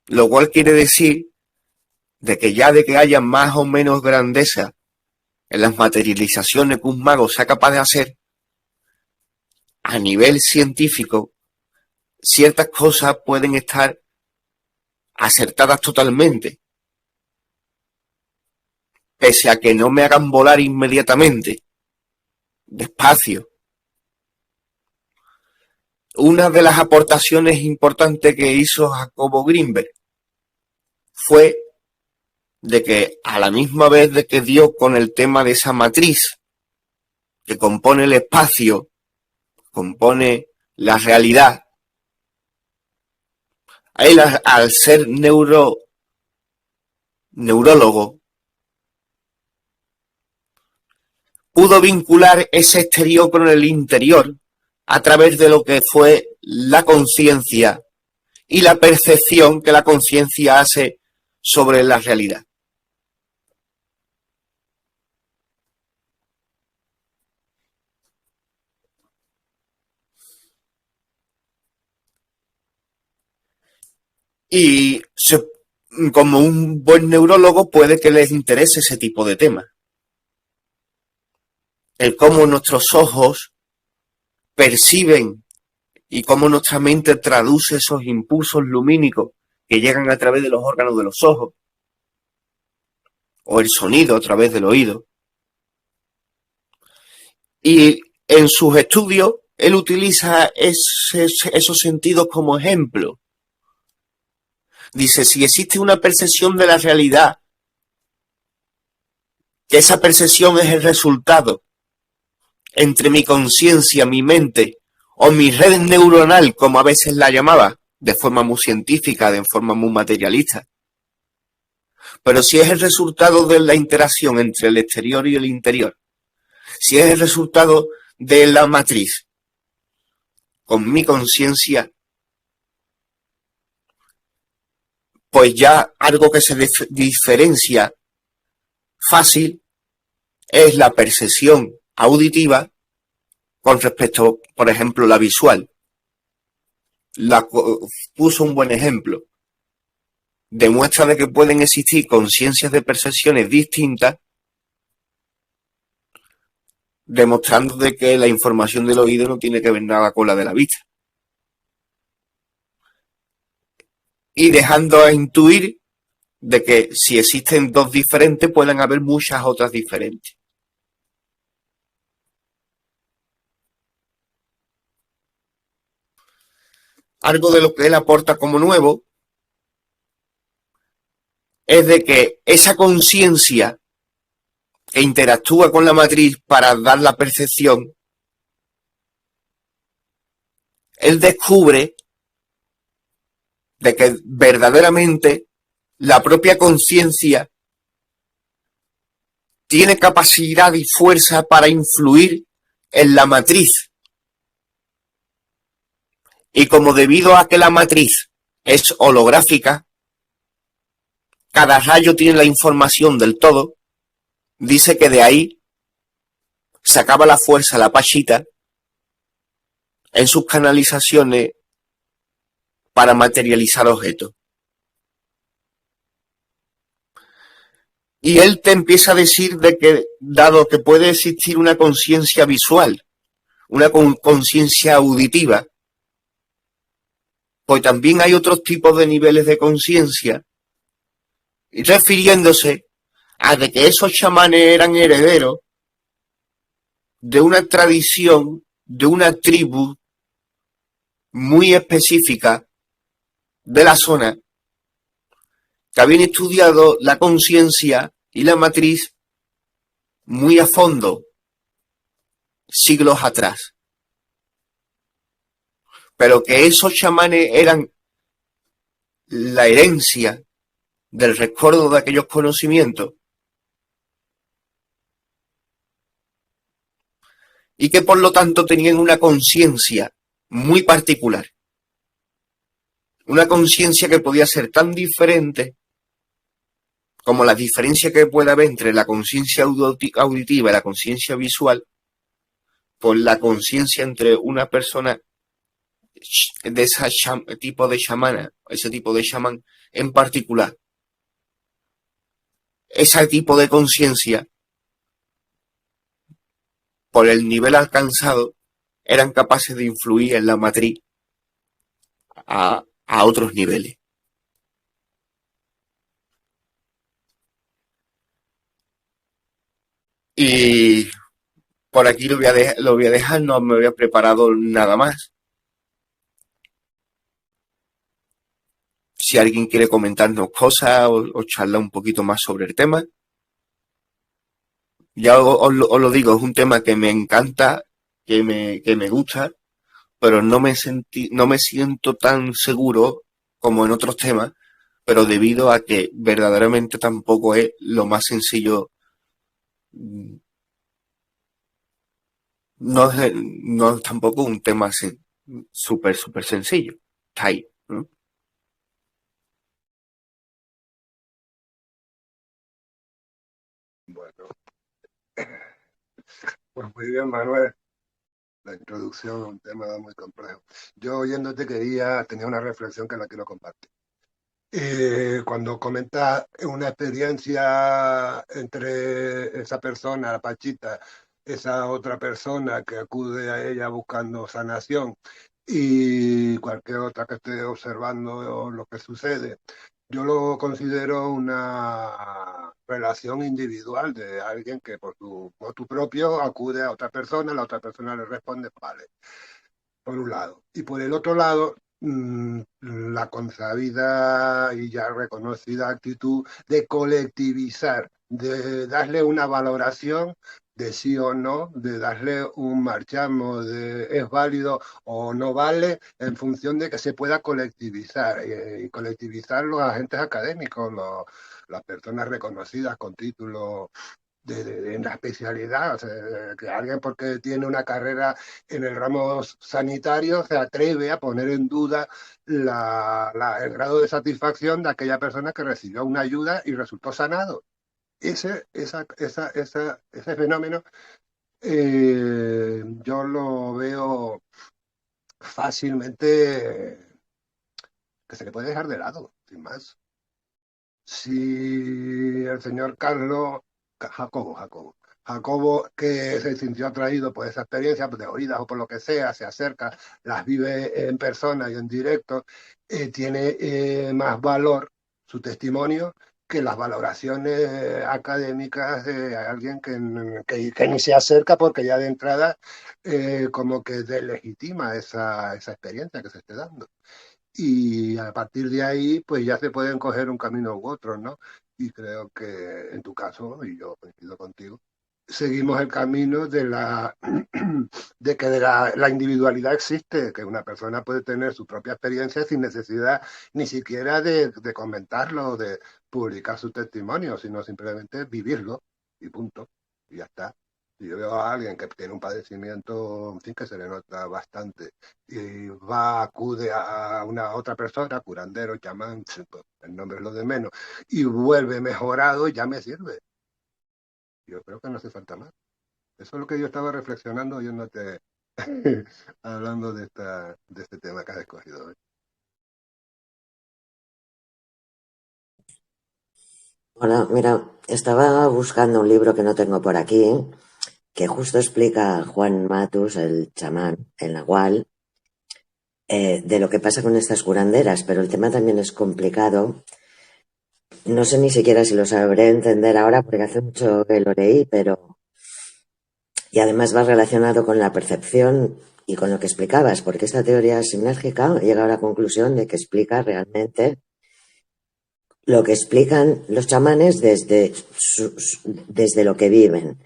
Speaker 1: Lo cual quiere decir de que ya de que haya más o menos grandeza en las materializaciones que un mago sea capaz de hacer, a nivel científico, ciertas cosas pueden estar acertadas totalmente, pese a que no me hagan volar inmediatamente, despacio. Una de las aportaciones importantes que hizo Jacobo Greenberg fue de que a la misma vez de que dio con el tema de esa matriz que compone el espacio, compone la realidad, él al ser neurólogo pudo vincular ese exterior con el interior a través de lo que fue la conciencia y la percepción que la conciencia hace sobre la realidad. Y como un buen neurólogo puede que les interese ese tipo de temas. El cómo nuestros ojos perciben y cómo nuestra mente traduce esos impulsos lumínicos que llegan a través de los órganos de los ojos, o el sonido a través del oído. Y en sus estudios, él utiliza esos sentidos como ejemplo. Dice, si existe una percepción de la realidad, que esa percepción es el resultado entre mi conciencia, mi mente, o mi red neuronal, como a veces la llamaba, de forma muy científica, de forma muy materialista. Pero si es el resultado de la interacción entre el exterior y el interior, si es el resultado de la matriz con mi conciencia, pues ya algo que se diferencia fácil es la percepción auditiva con respecto, por ejemplo, la visual. Puso un buen ejemplo. Demuestra de que pueden existir conciencias de percepciones distintas, demostrando de que la información del oído no tiene que ver nada con la de la vista. Y dejando a intuir de que si existen dos diferentes, pueden haber muchas otras diferentes. Algo de lo que él aporta como nuevo es de que esa conciencia que interactúa con la matriz para dar la percepción, él descubre de que verdaderamente la propia conciencia tiene capacidad y fuerza para influir en la matriz. Y como debido a que la matriz es holográfica, cada rayo tiene la información del todo, dice que de ahí sacaba la fuerza la Pachita en sus canalizaciones para materializar objetos. Y él te empieza a decir de que, dado que puede existir una conciencia visual, una conciencia auditiva, pues también hay otros tipos de niveles de conciencia, refiriéndose a de que esos chamanes eran herederos de una tradición, de una tribu muy específica de la zona, que habían estudiado la conciencia y la matriz muy a fondo, siglos atrás. Pero que esos chamanes eran la herencia del recuerdo de aquellos conocimientos y que por lo tanto tenían una conciencia muy particular. Una conciencia que podía ser tan diferente como la diferencia que puede haber entre la conciencia auditiva y la conciencia visual, por la conciencia entre una persona de ese tipo de chamana, ese tipo de chamán en particular, ese tipo de conciencia, por el nivel alcanzado, eran capaces de influir en la matriz a otros niveles. Y por aquí lo voy a dejar, no me había preparado nada más. Si alguien quiere comentarnos cosas o charlar un poquito más sobre el tema, ya os lo digo, es un tema que me encanta, que me gusta, pero no me siento tan seguro como en otros temas, pero debido a que verdaderamente tampoco es lo más sencillo, no es tampoco un tema súper sencillo. Está ahí, ¿no?
Speaker 2: Bueno, pues muy bien, Manuel. La introducción a un tema muy complejo. Yo oyéndote tenía una reflexión que la quiero compartir. Cuando comentas una experiencia entre esa persona, la Pachita, esa otra persona que acude a ella buscando sanación y cualquier otra que esté observando lo que sucede, yo lo considero una relación individual de alguien que por su motu propio acude a otra persona, la otra persona le responde, vale, por un lado. Y por el otro lado, la consabida y ya reconocida actitud de colectivizar, de darle una valoración de sí o no, de darle un marchamo de es válido o no vale en función de que se pueda colectivizar y colectivizar los agentes académicos, las personas reconocidas con títulos en la especialidad, o sea, que alguien porque tiene una carrera en el ramo sanitario se atreve a poner en duda el grado de satisfacción de aquella persona que recibió una ayuda y resultó sanado. Ese fenómeno yo lo veo fácilmente que se le puede dejar de lado, sin más. Si el señor Jacobo, que se sintió atraído por esa experiencia, pues, de oídas o por lo que sea, se acerca, las vive en persona y en directo, tiene más valor su testimonio que las valoraciones académicas de alguien que ni se acerca porque ya de entrada como que deslegitima esa experiencia que se esté dando. Y a partir de ahí, pues ya se pueden coger un camino u otro, ¿no? Y creo que en tu caso, y yo coincido contigo, seguimos el camino de que la individualidad existe, que una persona puede tener su propia experiencia sin necesidad ni siquiera de comentarlo, de publicar su testimonio, sino simplemente vivirlo y punto. Y ya está. Si yo veo a alguien que tiene un padecimiento, en fin, que se le nota bastante, y acude a una otra persona, curandero, chamán, pues, el nombre es lo de menos, y vuelve mejorado, ya me sirve. Yo creo que no hace falta más. Eso es lo que yo estaba reflexionando oyéndote hablando de este tema que has escogido hoy.
Speaker 3: Hola, mira, estaba buscando un libro que no tengo por aquí, que justo explica a Juan Matus, el chamán, el nahual, de lo que pasa con estas curanderas, pero el tema también es complicado. No sé ni siquiera si lo sabré entender ahora porque hace mucho que lo leí, pero... Y además va relacionado con la percepción y con lo que explicabas, porque esta teoría sinérgica llega a la conclusión de que explica realmente lo que explican los chamanes desde lo que viven.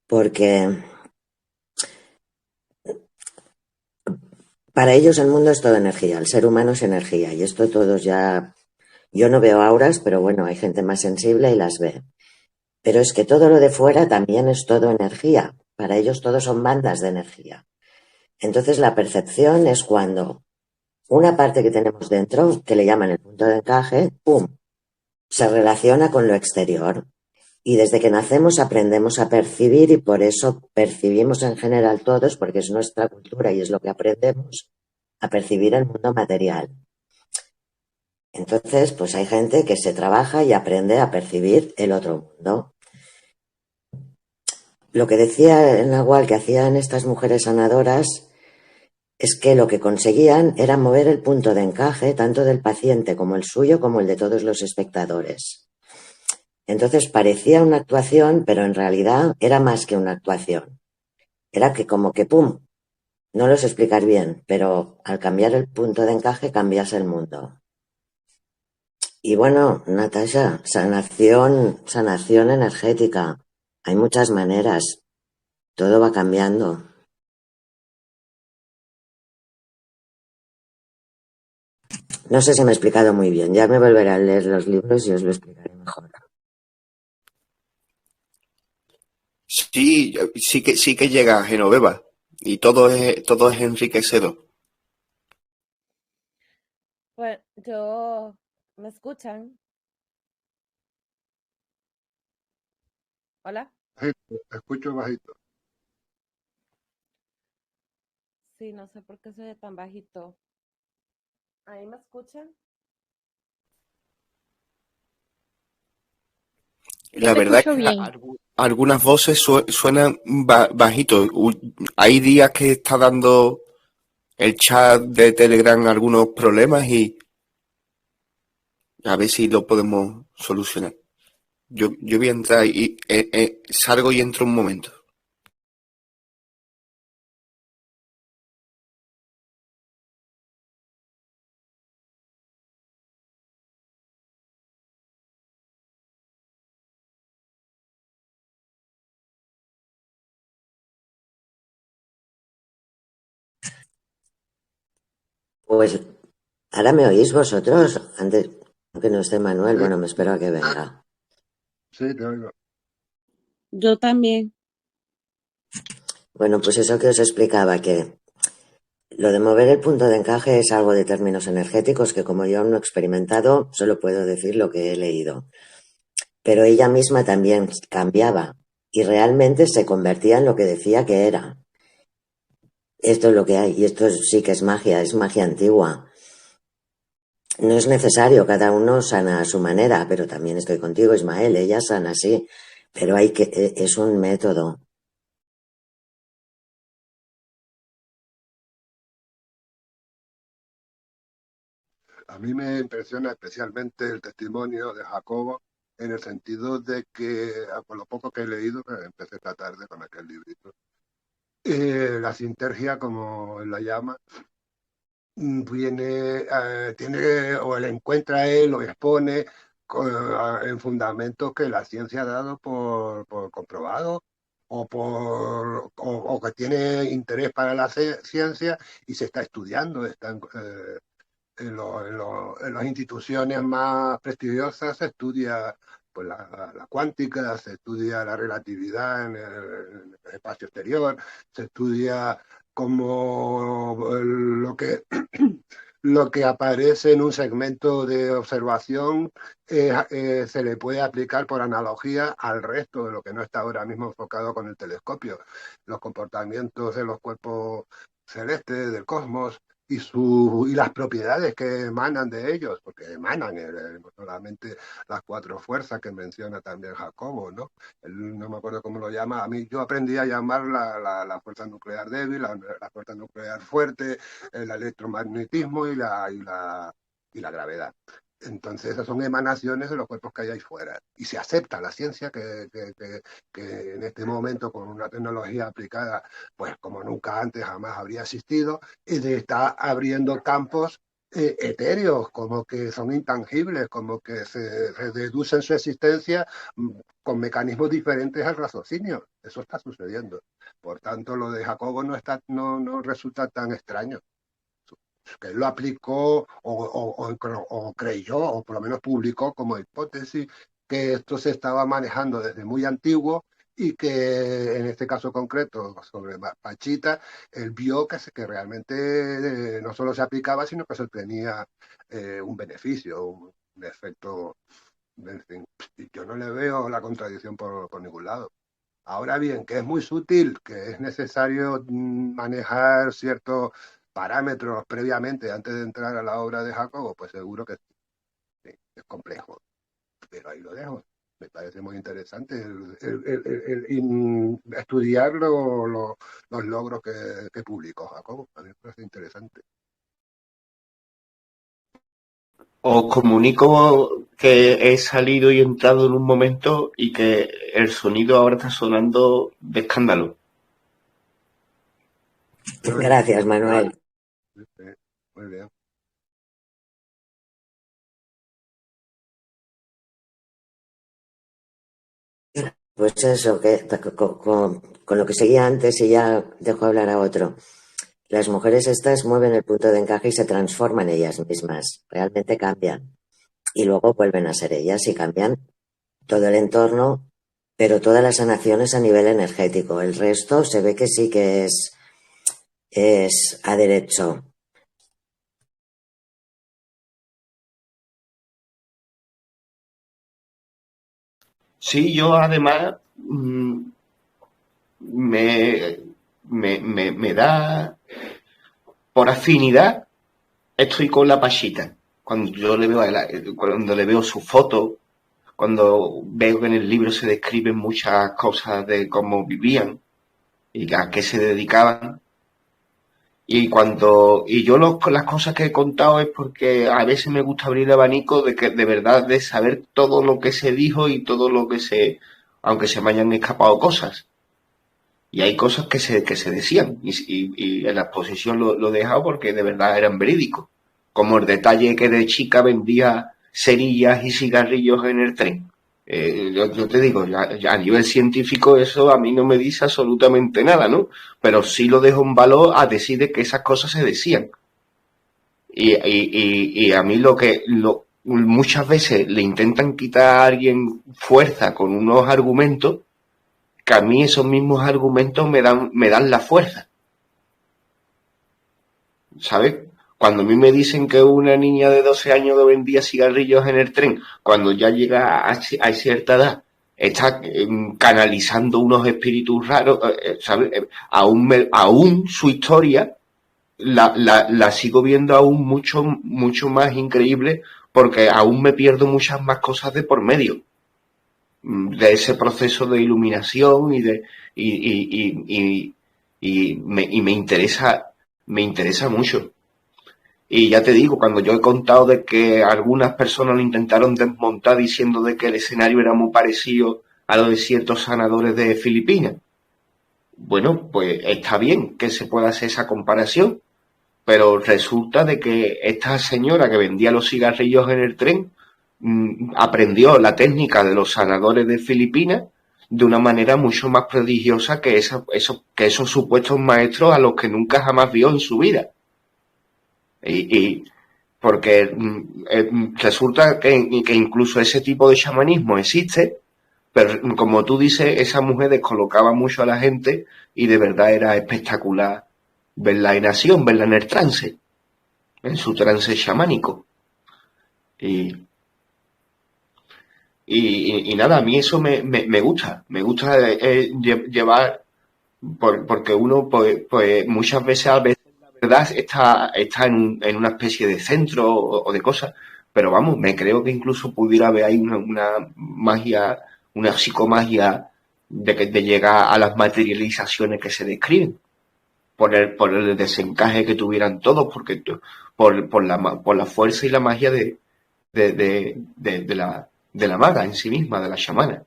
Speaker 3: Porque para ellos el mundo es todo energía, el ser humano es energía, y esto todos ya... Yo no veo auras, pero bueno, hay gente más sensible y las ve. Pero es que todo lo de fuera también es todo energía. Para ellos todos son bandas de energía. Entonces la percepción es cuando una parte que tenemos dentro, que le llaman el punto de encaje, ¡pum!, se relaciona con lo exterior. Y desde que nacemos aprendemos a percibir y por eso percibimos en general todos, porque es nuestra cultura y es lo que aprendemos, a percibir el mundo material. Entonces, pues hay gente que se trabaja y aprende a percibir el otro mundo. Lo que decía en Nahual que hacían estas mujeres sanadoras es que lo que conseguían era mover el punto de encaje tanto del paciente como el suyo como el de todos los espectadores. Entonces parecía una actuación, pero en realidad era más que una actuación. Era que como que ¡pum! No lo sé explicar bien, pero al cambiar el punto de encaje cambias el mundo. Y bueno, Natasha, sanación energética. Hay muchas maneras. Todo va cambiando. No sé si me he explicado muy bien. Ya me volveré a leer los libros y os lo explicaré mejor.
Speaker 1: Sí, sí que llega a Genoveva y todo es enriquecedor.
Speaker 4: Pues yo, ¿me escuchan? ¿Hola?
Speaker 2: Bajito, escucho bajito.
Speaker 4: Sí, no sé por qué se oye tan bajito. ¿Ahí me escuchan?
Speaker 5: Yo
Speaker 1: La
Speaker 5: te
Speaker 1: verdad es
Speaker 5: escucho
Speaker 1: que
Speaker 5: bien.
Speaker 1: algunas voces suenan bajito. Hay días que está dando el chat de Telegram algunos problemas y a ver si lo podemos solucionar. Yo voy a entrar y salgo y entro un momento.
Speaker 3: Pues ahora me oís vosotros. Antes, aunque no esté Manuel,
Speaker 2: Sí,
Speaker 3: bueno, me espero a que venga.
Speaker 2: sí, te oigo.
Speaker 4: Yo también.
Speaker 3: Bueno, pues eso que os explicaba, que lo de mover el punto de encaje es algo de términos energéticos que como yo no he experimentado, solo puedo decir lo que he leído. Pero ella misma también cambiaba y realmente se convertía en lo que decía que era. Esto es lo que hay y esto sí que es magia antigua. No es necesario, cada uno sana a su manera, pero también estoy contigo, Ismael, ella sana así, pero es un método.
Speaker 2: A mí me impresiona especialmente el testimonio de Jacobo en el sentido de que, por lo poco que he leído, que empecé esta tarde con aquel librito, la sintergia, como él la llama, tiene o le encuentra él o expone en fundamentos que la ciencia ha dado por comprobado o que tiene interés para la ciencia y se está estudiando, en las instituciones más prestigiosas se estudia pues, la cuántica, se estudia la relatividad en el espacio exterior, se estudia como lo que aparece en un segmento de observación se le puede aplicar por analogía al resto de lo que no está ahora mismo enfocado con el telescopio. Los comportamientos de los cuerpos celestes, del cosmos, y las propiedades que emanan de ellos, porque emanan no solamente las cuatro fuerzas que menciona también Jacobo, ¿no? Él, no me acuerdo cómo lo llama, a mí yo aprendí a llamar la fuerza nuclear débil, la fuerza nuclear fuerte, el electromagnetismo y la gravedad. Entonces, esas son emanaciones de los cuerpos que hay ahí fuera. Y se acepta la ciencia que en este momento, con una tecnología aplicada, pues como nunca antes jamás habría existido, y de está abriendo campos etéreos, como que son intangibles, como que se deducen su existencia con mecanismos diferentes al raciocinio. Eso está sucediendo. Por tanto, lo de Jacobo no resulta tan extraño que él lo aplicó o creyó, o por lo menos publicó como hipótesis, que esto se estaba manejando desde muy antiguo y que en este caso concreto sobre Pachita, él vio que realmente no solo se aplicaba, sino que se tenía un beneficio, un efecto. En fin, yo no le veo la contradicción por ningún lado. Ahora bien, que es muy sutil, que es necesario manejar parámetros previamente, antes de entrar a la obra de Jacobo, pues seguro que sí, es complejo. Pero ahí lo dejo. Me parece muy interesante estudiar los logros que publicó Jacobo. A mí me parece interesante.
Speaker 1: Os comunico que he salido y entrado en un momento y que el sonido ahora está sonando de escándalo.
Speaker 3: Gracias, Manuel.
Speaker 2: Sí, muy bien.
Speaker 3: Pues eso, que con lo que seguía antes y ya dejo hablar a otro. Las mujeres estas mueven el punto de encaje y se transforman ellas mismas, realmente cambian. Y luego vuelven a ser ellas y cambian todo el entorno, pero toda la sanación es a nivel energético. El resto se ve que sí que es a derecho.
Speaker 1: Sí, yo además me, me da por afinidad, estoy con la Pachita. Cuando yo le veo cuando le veo su foto, cuando veo que en el libro se describen muchas cosas de cómo vivían y a qué se dedicaban. Y yo las cosas que he contado es porque a veces me gusta abrir el abanico de que de verdad de saber todo lo que se dijo y todo lo que aunque se me hayan escapado cosas. Y hay cosas que se decían y en la exposición lo he dejado porque de verdad eran verídicos. Como el detalle que de chica vendía cerillas y cigarrillos en el tren. Yo te digo, ya a nivel científico eso a mí no me dice absolutamente nada, ¿no? Pero sí lo dejo en valor a decir de que esas cosas se decían. Y a mí muchas veces le intentan quitar a alguien fuerza con unos argumentos que a mí esos mismos argumentos me dan la fuerza, ¿sabes? Cuando a mí me dicen que una niña de 12 años vendía cigarrillos en el tren, cuando ya llega a cierta edad, está canalizando unos espíritus raros, ¿sabes? Aún su historia la sigo viendo aún mucho más increíble porque aún me pierdo muchas más cosas de por medio de ese proceso de iluminación y me interesa mucho. Y ya te digo, cuando yo he contado de que algunas personas lo intentaron desmontar diciendo de que el escenario era muy parecido a lo de ciertos sanadores de Filipinas, bueno, pues está bien que se pueda hacer esa comparación, pero resulta de que esta señora que vendía los cigarrillos en el tren aprendió la técnica de los sanadores de Filipinas de una manera mucho más prodigiosa que esos supuestos maestros a los que nunca jamás vio en su vida. Y porque resulta que incluso ese tipo de chamanismo existe, pero como tú dices, esa mujer descolocaba mucho a la gente y de verdad era espectacular verla en acción, verla en el trance, en su trance chamánico. Y, y nada, a mí eso me gusta. Me gusta llevar, porque uno, pues a veces la verdad está en una especie de centro o de cosas, pero vamos, me creo que incluso pudiera haber ahí una magia, una psicomagia de llegar a las materializaciones que se describen, por el desencaje que tuvieran todos, porque por la fuerza y la magia de la maga en sí misma, de la chamana.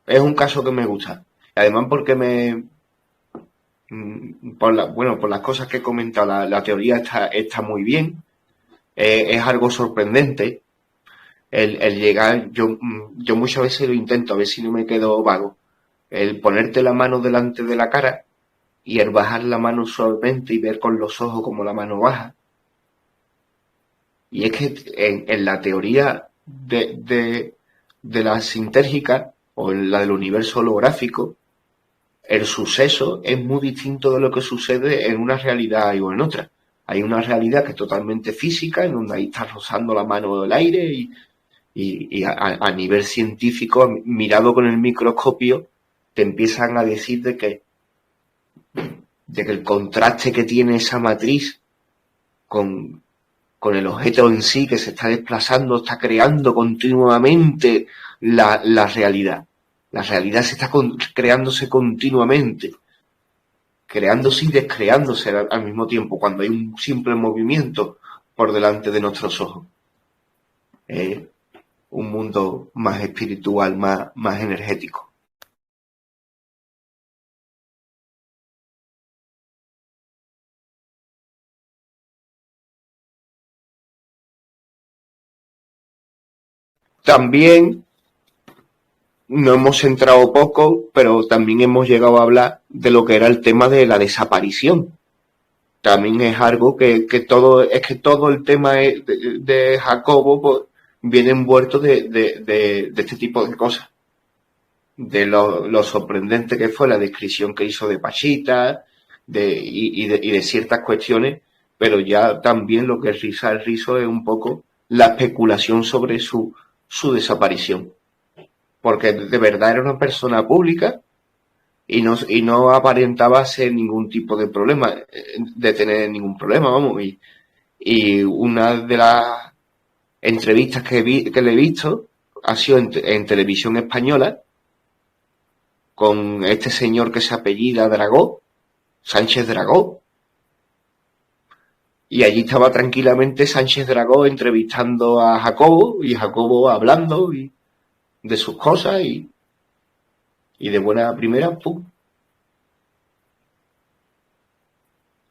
Speaker 1: Es un caso que me gusta. Además porque por las cosas que he comentado, la teoría está muy bien, es algo sorprendente. El llegar, yo muchas veces lo intento, a ver si no me quedo vago. El ponerte la mano delante de la cara y el bajar la mano suavemente y ver con los ojos como la mano baja. Y es que en la teoría de la sintérgica o en la del universo holográfico, el suceso es muy distinto de lo que sucede en una realidad o en otra. Hay una realidad que es totalmente física, en donde ahí está rozando la mano del aire y a nivel científico, mirado con el microscopio, te empiezan a decir de que el contraste que tiene esa matriz con el objeto en sí que se está desplazando, está creando continuamente la realidad. La realidad se está creándose continuamente, creándose y descreándose al mismo tiempo, cuando hay un simple movimiento por delante de nuestros ojos. Un mundo más espiritual, más energético. También nos hemos centrado poco, pero también hemos llegado a hablar de lo que era el tema de la desaparición. También es algo que todo el tema de Jacobo pues, viene envuelto de este tipo de cosas. De lo sorprendente que fue la descripción que hizo de Pachita y de ciertas cuestiones, pero ya también lo que riza el rizo es un poco la especulación sobre su desaparición. Porque de verdad era una persona pública y no aparentaba ser ningún tipo de problema, de tener ningún problema, vamos. Y una de las entrevistas que le he visto ha sido en televisión española con este señor que se apellida Dragó, Sánchez Dragó. Y allí estaba tranquilamente Sánchez Dragó entrevistando a Jacobo y Jacobo hablando de sus cosas y de buena primera, ¡pum!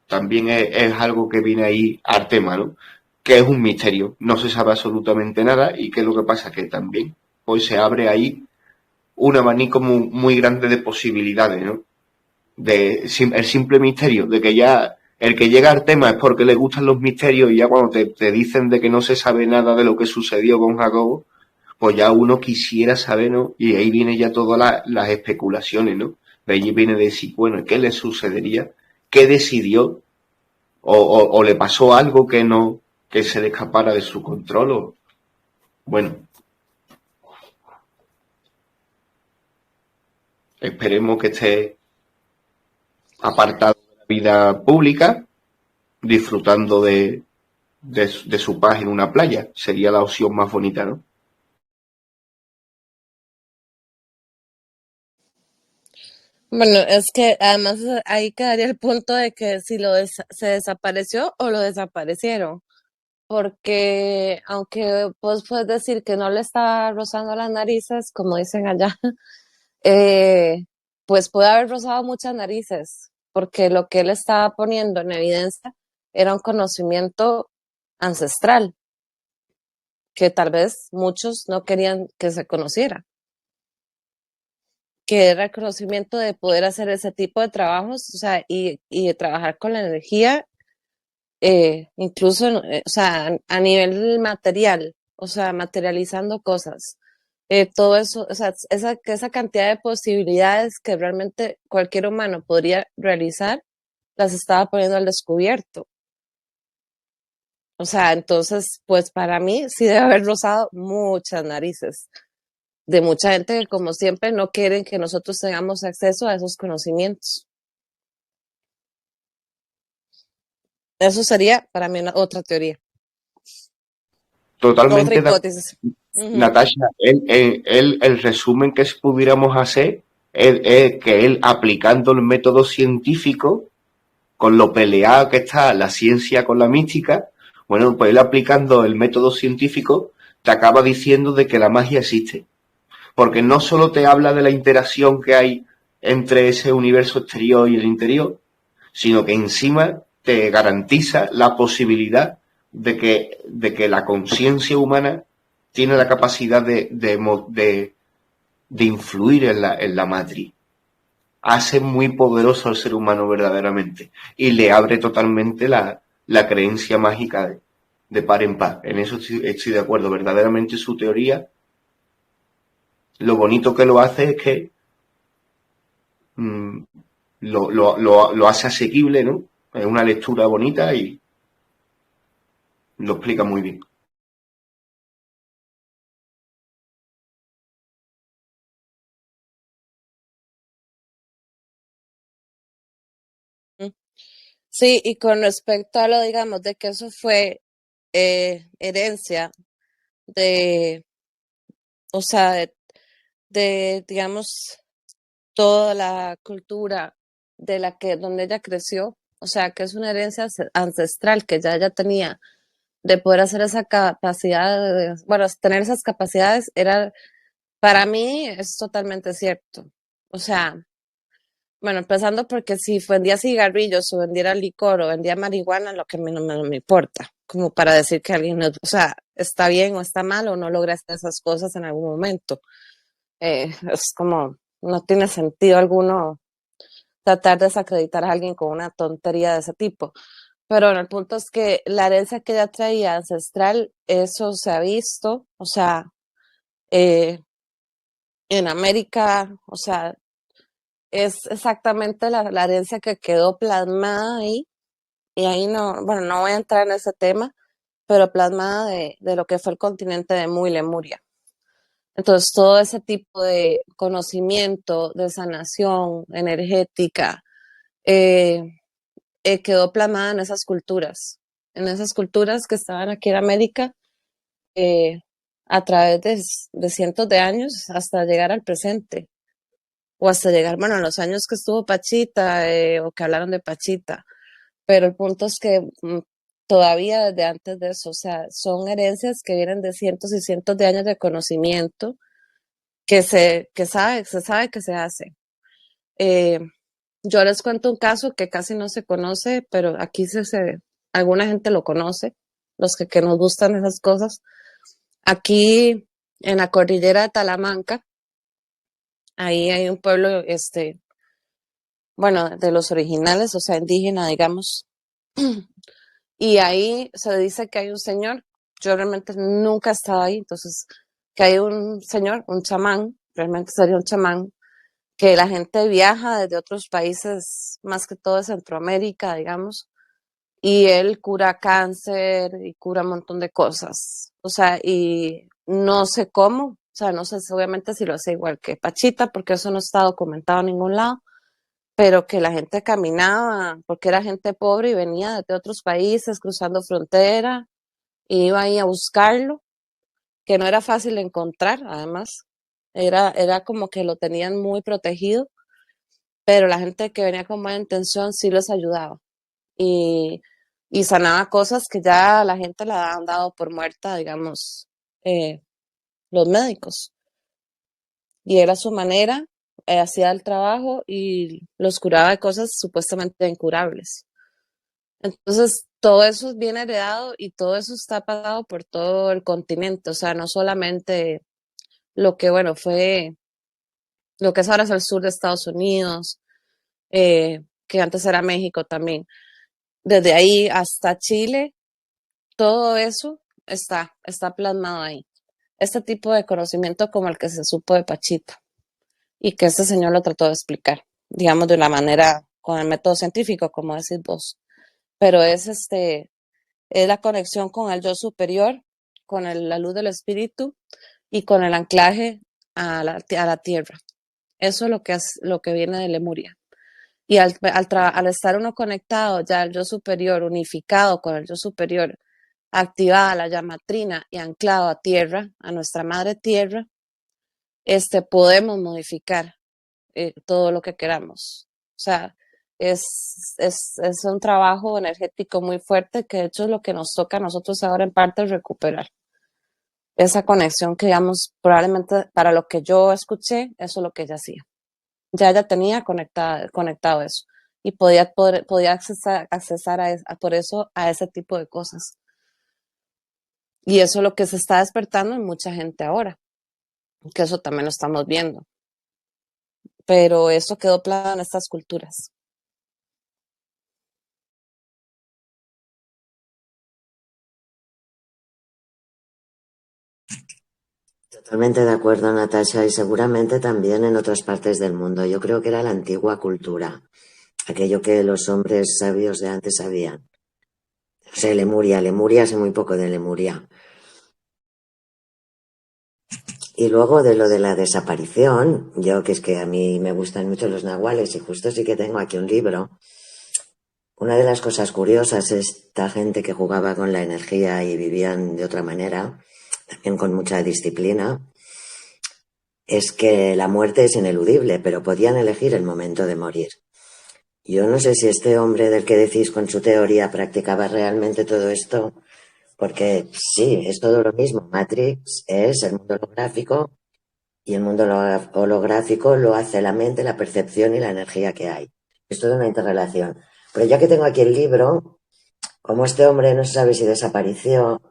Speaker 1: También es algo que viene ahí al tema, ¿no? Que es un misterio, no se sabe absolutamente nada y que lo que pasa que también pues se abre ahí un abanico muy grande de posibilidades, ¿no? El simple misterio de que ya el que llega al tema es porque le gustan los misterios y ya cuando te dicen de que no se sabe nada de lo que sucedió con Jacobo, pues ya uno quisiera saber, ¿no? Y ahí viene ya todas las especulaciones, ¿no? De allí viene de decir, bueno, ¿qué le sucedería? ¿Qué decidió? O le pasó algo que se le escapara de su control, bueno, esperemos que esté apartado de la vida pública, disfrutando de su paz en una playa. Sería la opción más bonita, ¿no?
Speaker 4: Bueno, es que además ahí quedaría el punto de que si se desapareció o lo desaparecieron, porque aunque vos puedes decir que no le estaba rozando las narices, como dicen allá, eh, pues puede haber rozado muchas narices, porque lo que él estaba poniendo en evidencia era un conocimiento ancestral, que tal vez muchos no querían que se conociera, que era el conocimiento de poder hacer ese tipo de trabajos, o sea, y de trabajar con la energía, incluso, o sea, a nivel material, o sea, materializando cosas. Todo eso, o sea, esa cantidad de posibilidades que realmente cualquier humano podría realizar, las estaba poniendo al descubierto. O sea, entonces, pues para mí sí debe haber rozado muchas narices de mucha gente que, como siempre, no quieren que nosotros tengamos acceso a esos conocimientos. Eso sería para mí otra teoría, otra
Speaker 1: Totalmente de acuerdo.
Speaker 4: hipótesis. Ujú.
Speaker 1: Natasha, el resumen que pudiéramos hacer es que él, aplicando el método científico, con lo peleada que está la ciencia con la mística, bueno, pues él aplicando el método científico te acaba diciendo de que la magia existe. Porque no solo te habla de la interacción que hay entre ese universo exterior y el interior, sino que encima te garantiza la posibilidad de que la conciencia humana tiene la capacidad de influir en la matriz. Hace muy poderoso al ser humano verdaderamente y le abre totalmente la creencia mágica de par en par. En eso estoy de acuerdo. Verdaderamente su teoría, lo bonito que lo hace es que mm, lo hace asequible, ¿no? Es una lectura bonita y lo explica muy bien.
Speaker 4: Sí, y con respecto a lo, digamos, de que eso fue herencia de, o sea, digamos, toda la cultura de la que, donde ella creció, o sea, que es una herencia ancestral que ya ella tenía de poder hacer esa capacidad, bueno, tener esas capacidades, era, para mí es totalmente cierto. O sea, bueno, empezando porque si vendía cigarrillos o vendiera licor o vendía marihuana, lo que no me importa, como para decir que alguien, o sea, está bien o está mal o no logra hacer esas cosas en algún momento. Es como, no tiene sentido alguno tratar de desacreditar a alguien con una tontería de ese tipo. Pero bueno, el punto es que la herencia que ella traía ancestral, eso se ha visto, o sea, eh, en América, o sea, es exactamente la herencia que quedó plasmada ahí, y ahí no, bueno, no voy a entrar en ese tema, pero plasmada de lo que fue el continente de Mu y Lemuria. Entonces, todo ese tipo de conocimiento, de sanación energética, eh, quedó plasmada en esas culturas que estaban aquí en América, eh, a través de cientos de años hasta llegar al presente, o hasta llegar, bueno, a los años que estuvo Pachita, o que hablaron de Pachita, pero el punto es que todavía desde antes de eso, o sea, son herencias que vienen de cientos y cientos de años de conocimiento se sabe que se hace. Eh, yo les cuento un caso que casi no se conoce, pero aquí alguna gente lo conoce, los que nos gustan esas cosas. Aquí en la cordillera de Talamanca, ahí hay un pueblo, bueno, de los originales, o sea, indígena, digamos, y ahí se dice que hay un señor, yo realmente nunca he estado ahí, entonces, que hay un señor, un chamán, realmente sería un chamán, que la gente viaja desde otros países, más que todo de Centroamérica, digamos, y él cura cáncer y cura un montón de cosas. O sea, y no sé cómo, o sea, no sé obviamente si lo hace igual que Pachita, porque eso no está documentado en ningún lado, pero que la gente caminaba, porque era gente pobre y venía desde otros países cruzando frontera, y iba ahí a buscarlo, que no era fácil de encontrar, además. Era como que lo tenían muy protegido, pero la gente que venía con buena intención sí los ayudaba. Y, y sanaba cosas que ya la gente la han dado por muerta, digamos, eh, los médicos. Y era su manera, hacía el trabajo y los curaba de cosas supuestamente incurables. Entonces, todo eso es bien heredado y todo eso está pasado por todo el continente, o sea, no solamente lo que, bueno, fue, lo que es ahora es el sur de Estados Unidos, que antes era México también. Desde ahí hasta Chile, todo eso está plasmado ahí. Este tipo de conocimiento como el que se supo de Pachita y que este señor lo trató de explicar, digamos, de una manera con el método científico, como decís vos. Pero es la conexión con el yo superior, con la luz del espíritu y con el anclaje a la tierra. Eso es lo que viene de Lemuria. Y al estar uno conectado ya al yo superior, unificado con el yo superior, activada la llamatrina y anclado a tierra, a nuestra madre tierra, podemos modificar todo lo que queramos. O sea, es un trabajo energético muy fuerte que de hecho es lo que nos toca a nosotros ahora en parte recuperar. Esa conexión que, digamos, probablemente para lo que yo escuché, eso es lo que ella hacía. Ya ella tenía conectado eso y podía accesar por eso a ese tipo de cosas. Y eso es lo que se está despertando en mucha gente ahora, que eso también lo estamos viendo. Pero eso quedó plano en estas culturas.
Speaker 3: Totalmente de acuerdo, Natasha, y seguramente también en otras partes del mundo. Yo creo que era la antigua cultura, aquello que los hombres sabios de antes sabían. O sea, Lemuria, sé muy poco de Lemuria. Y luego de lo de la desaparición, yo que es que a mí me gustan mucho los nahuales y justo sí que tengo aquí un libro una de las cosas curiosas, esta gente que jugaba con la energía y vivían de otra manera, también con mucha disciplina, es que la muerte es ineludible, pero podían elegir el momento de morir. Yo no sé si este hombre del que decís con su teoría practicaba realmente todo esto, porque sí, es todo lo mismo. Matrix es el mundo holográfico y el mundo holográfico lo hace la mente, la percepción y la energía que hay. Es toda una interrelación. Pero ya que tengo aquí el libro, como este hombre no se sabe si desapareció,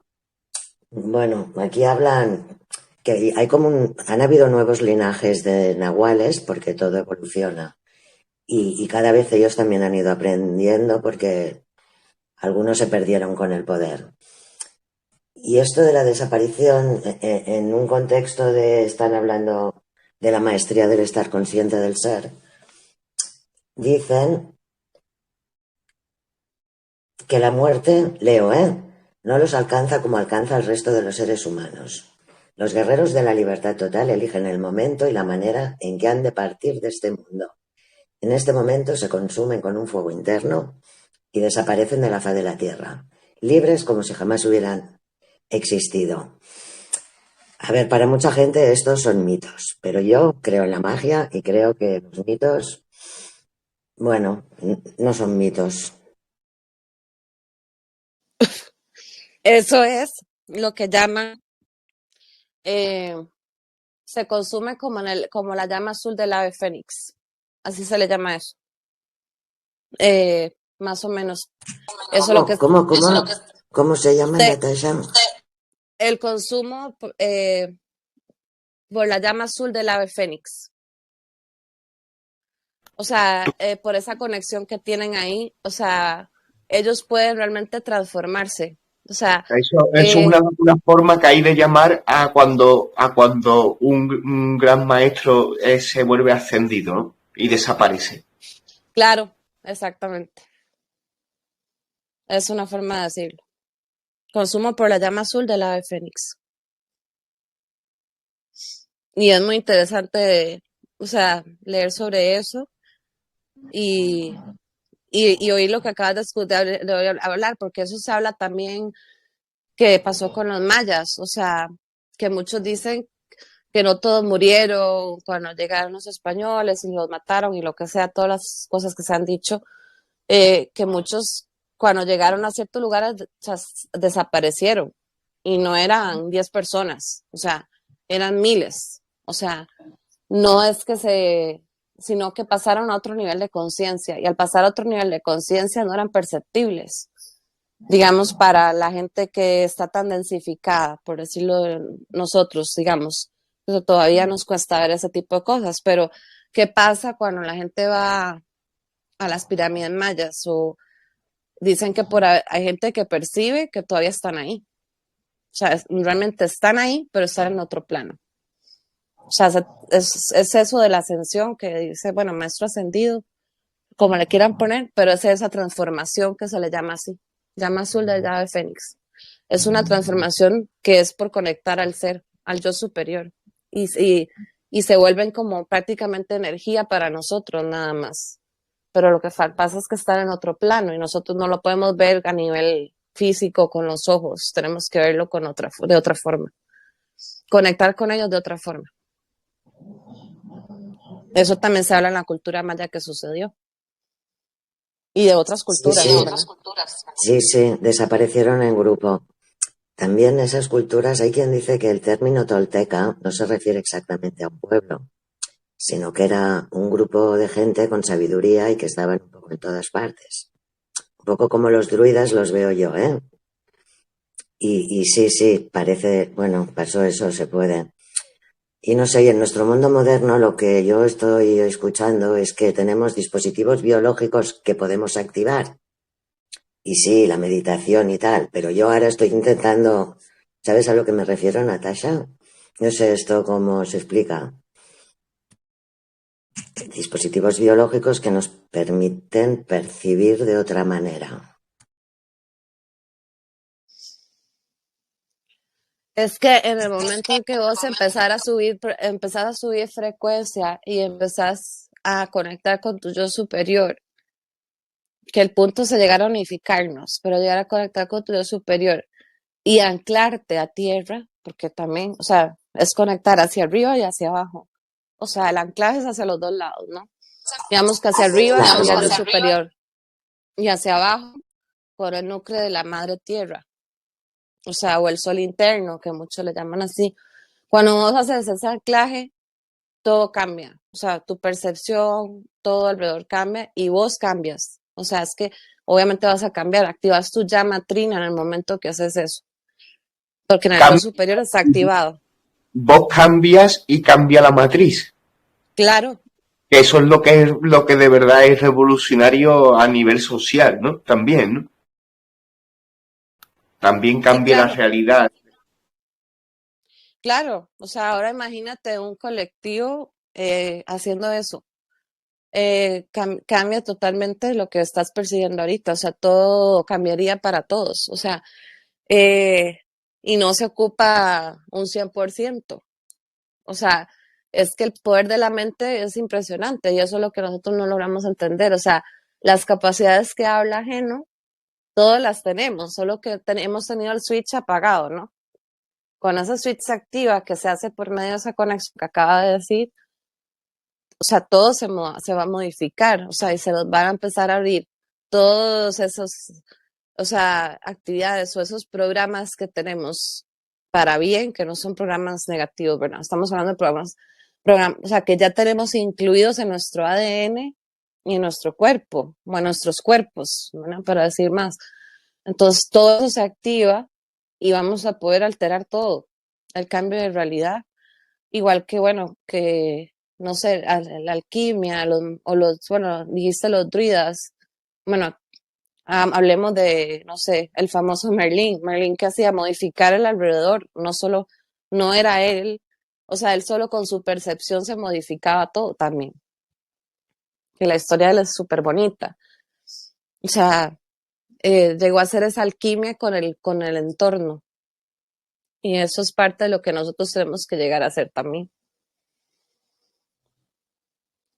Speaker 3: bueno, aquí hablan que hay como han habido nuevos linajes de nahuales porque todo evoluciona. Y cada vez ellos también han ido aprendiendo porque algunos se perdieron con el poder. Y esto de la desaparición, en un contexto de, están hablando de la maestría del estar consciente del ser, dicen que la muerte, leo, no los alcanza como alcanza al resto de los seres humanos. Los guerreros de la libertad total eligen el momento y la manera en que han de partir de este mundo. En este momento se consumen con un fuego interno y desaparecen de la faz de la tierra, libres como si jamás hubieran existido. A ver, para mucha gente estos son mitos, pero yo creo en la magia y creo que los mitos, bueno, no son mitos.
Speaker 4: Eso es lo que llaman, eh, se consume como, como la llama azul del ave fénix. Así se le llama eso. Más o menos. Eso es lo que
Speaker 3: ¿Cómo se llama, Natasha?
Speaker 4: el consumo por la llama azul del ave fénix. O sea, por esa conexión que tienen ahí, o sea, ellos pueden realmente transformarse. O sea,
Speaker 1: Eso es una forma que hay de llamar a cuando un gran maestro se vuelve ascendido, ¿no? Y desaparece.
Speaker 4: claro, exactamente. Es una forma de decirlo. Consumo por la llama azul del ave fénix. Y es muy interesante, o sea, leer sobre eso y oír lo que acabas de hablar, porque eso se habla también que pasó con los mayas, o sea, que muchos dicen que no todos murieron cuando llegaron los españoles y los mataron y lo que sea, todas las cosas que se han dicho, que muchos cuando llegaron a ciertos lugares desaparecieron y no eran 10 personas, o sea, eran miles, o sea, no es que sino que pasaron a otro nivel de conciencia y al pasar a otro nivel de conciencia no eran perceptibles, digamos, para la gente que está tan densificada, por decirlo de nosotros, digamos, eso todavía nos cuesta ver ese tipo de cosas, pero ¿qué pasa cuando la gente va a las pirámides mayas? O dicen que hay gente que percibe que todavía están ahí, o sea, realmente están ahí, pero están en otro plano. O sea, es eso de la ascensión que dice, bueno, maestro ascendido, como le quieran poner, pero es esa transformación que se le llama así, llama azul de llave fénix. Es una transformación que es por conectar al ser, al yo superior, y se vuelven como prácticamente energía para nosotros nada más. Pero lo que pasa es que están en otro plano y nosotros no lo podemos ver a nivel físico con los ojos, tenemos que verlo de otra forma, conectar con ellos de otra forma. Eso también se habla en la cultura maya que sucedió. Y de otras culturas.
Speaker 3: Sí, desaparecieron en grupo. También esas culturas, hay quien dice que el término tolteca no se refiere exactamente a un pueblo, sino que era un grupo de gente con sabiduría y que estaban un poco en todas partes. Un poco como los druidas los veo yo, ¿eh? Y sí, parece, bueno, pasó eso, se puede. Y no sé, y en nuestro mundo moderno lo que yo estoy escuchando es que tenemos dispositivos biológicos que podemos activar. Y sí, la meditación y tal, pero yo ahora estoy intentando, ¿sabes a lo que me refiero, Natasha? No sé esto cómo se explica. Dispositivos biológicos que nos permiten percibir de otra manera.
Speaker 4: Es que en el momento en que vos empezás a subir frecuencia y empezás a conectar con tu yo superior, que el punto es llegar a unificarnos, pero llegar a conectar con tu Dios superior y anclarte a tierra, porque también, o sea, es conectar hacia arriba y hacia abajo. O sea, el anclaje es hacia los dos lados, ¿no? Digamos que hacia arriba
Speaker 3: Claro,
Speaker 4: sería el Dios
Speaker 3: claro.
Speaker 4: superior y hacia abajo por el núcleo de la madre tierra, o sea, o el sol interno, que muchos le llaman así. Cuando vos haces ese anclaje, todo cambia, o sea, tu percepción, todo alrededor cambia y vos cambias. O sea, es que obviamente vas a cambiar, activas tu llama trina en el momento que haces eso, porque en el Dios
Speaker 1: Cam-
Speaker 4: superior está activado.
Speaker 1: Vos cambias y cambia la matriz.
Speaker 4: Claro,
Speaker 1: Eso es lo que de verdad es revolucionario a nivel social, ¿no? También, ¿no? También
Speaker 4: sí,
Speaker 1: cambia la
Speaker 4: claro,
Speaker 1: realidad.
Speaker 4: claro. O sea, ahora imagínate un colectivo haciendo eso. Cambia totalmente lo que estás persiguiendo ahorita, o sea, todo cambiaría para todos, o sea, eh, y no se ocupa un 100%, o sea, es que el poder de la mente es impresionante y eso es lo que nosotros no logramos entender, o sea, las capacidades que habla ajeno, todas las tenemos, solo que hemos tenido el switch apagado, ¿no? Cuando ese switch se activa, que se hace por medio de esa conexión que acaba de decir, o sea, todo se va a modificar, o sea, y se nos van a empezar a abrir todos esos, o sea, actividades o esos programas que tenemos para bien, que no son programas negativos, ¿verdad? Estamos hablando de o sea, que ya tenemos incluidos en nuestro ADN y en nuestro cuerpo, o en nuestros cuerpos, ¿verdad? Para decir más. Entonces, todo eso se activa y vamos a poder alterar todo, el cambio de realidad. Igual que, bueno, que, no sé, la alquimia, bueno, dijiste los druidas, bueno, hablemos de, no sé, el famoso Merlín que hacía modificar el alrededor, no solo, no era él, o sea, él solo con su percepción se modificaba todo también, que la historia de él es súper bonita, o sea, llegó a hacer esa alquimia con el entorno, y eso es parte de lo que nosotros tenemos que llegar a hacer también.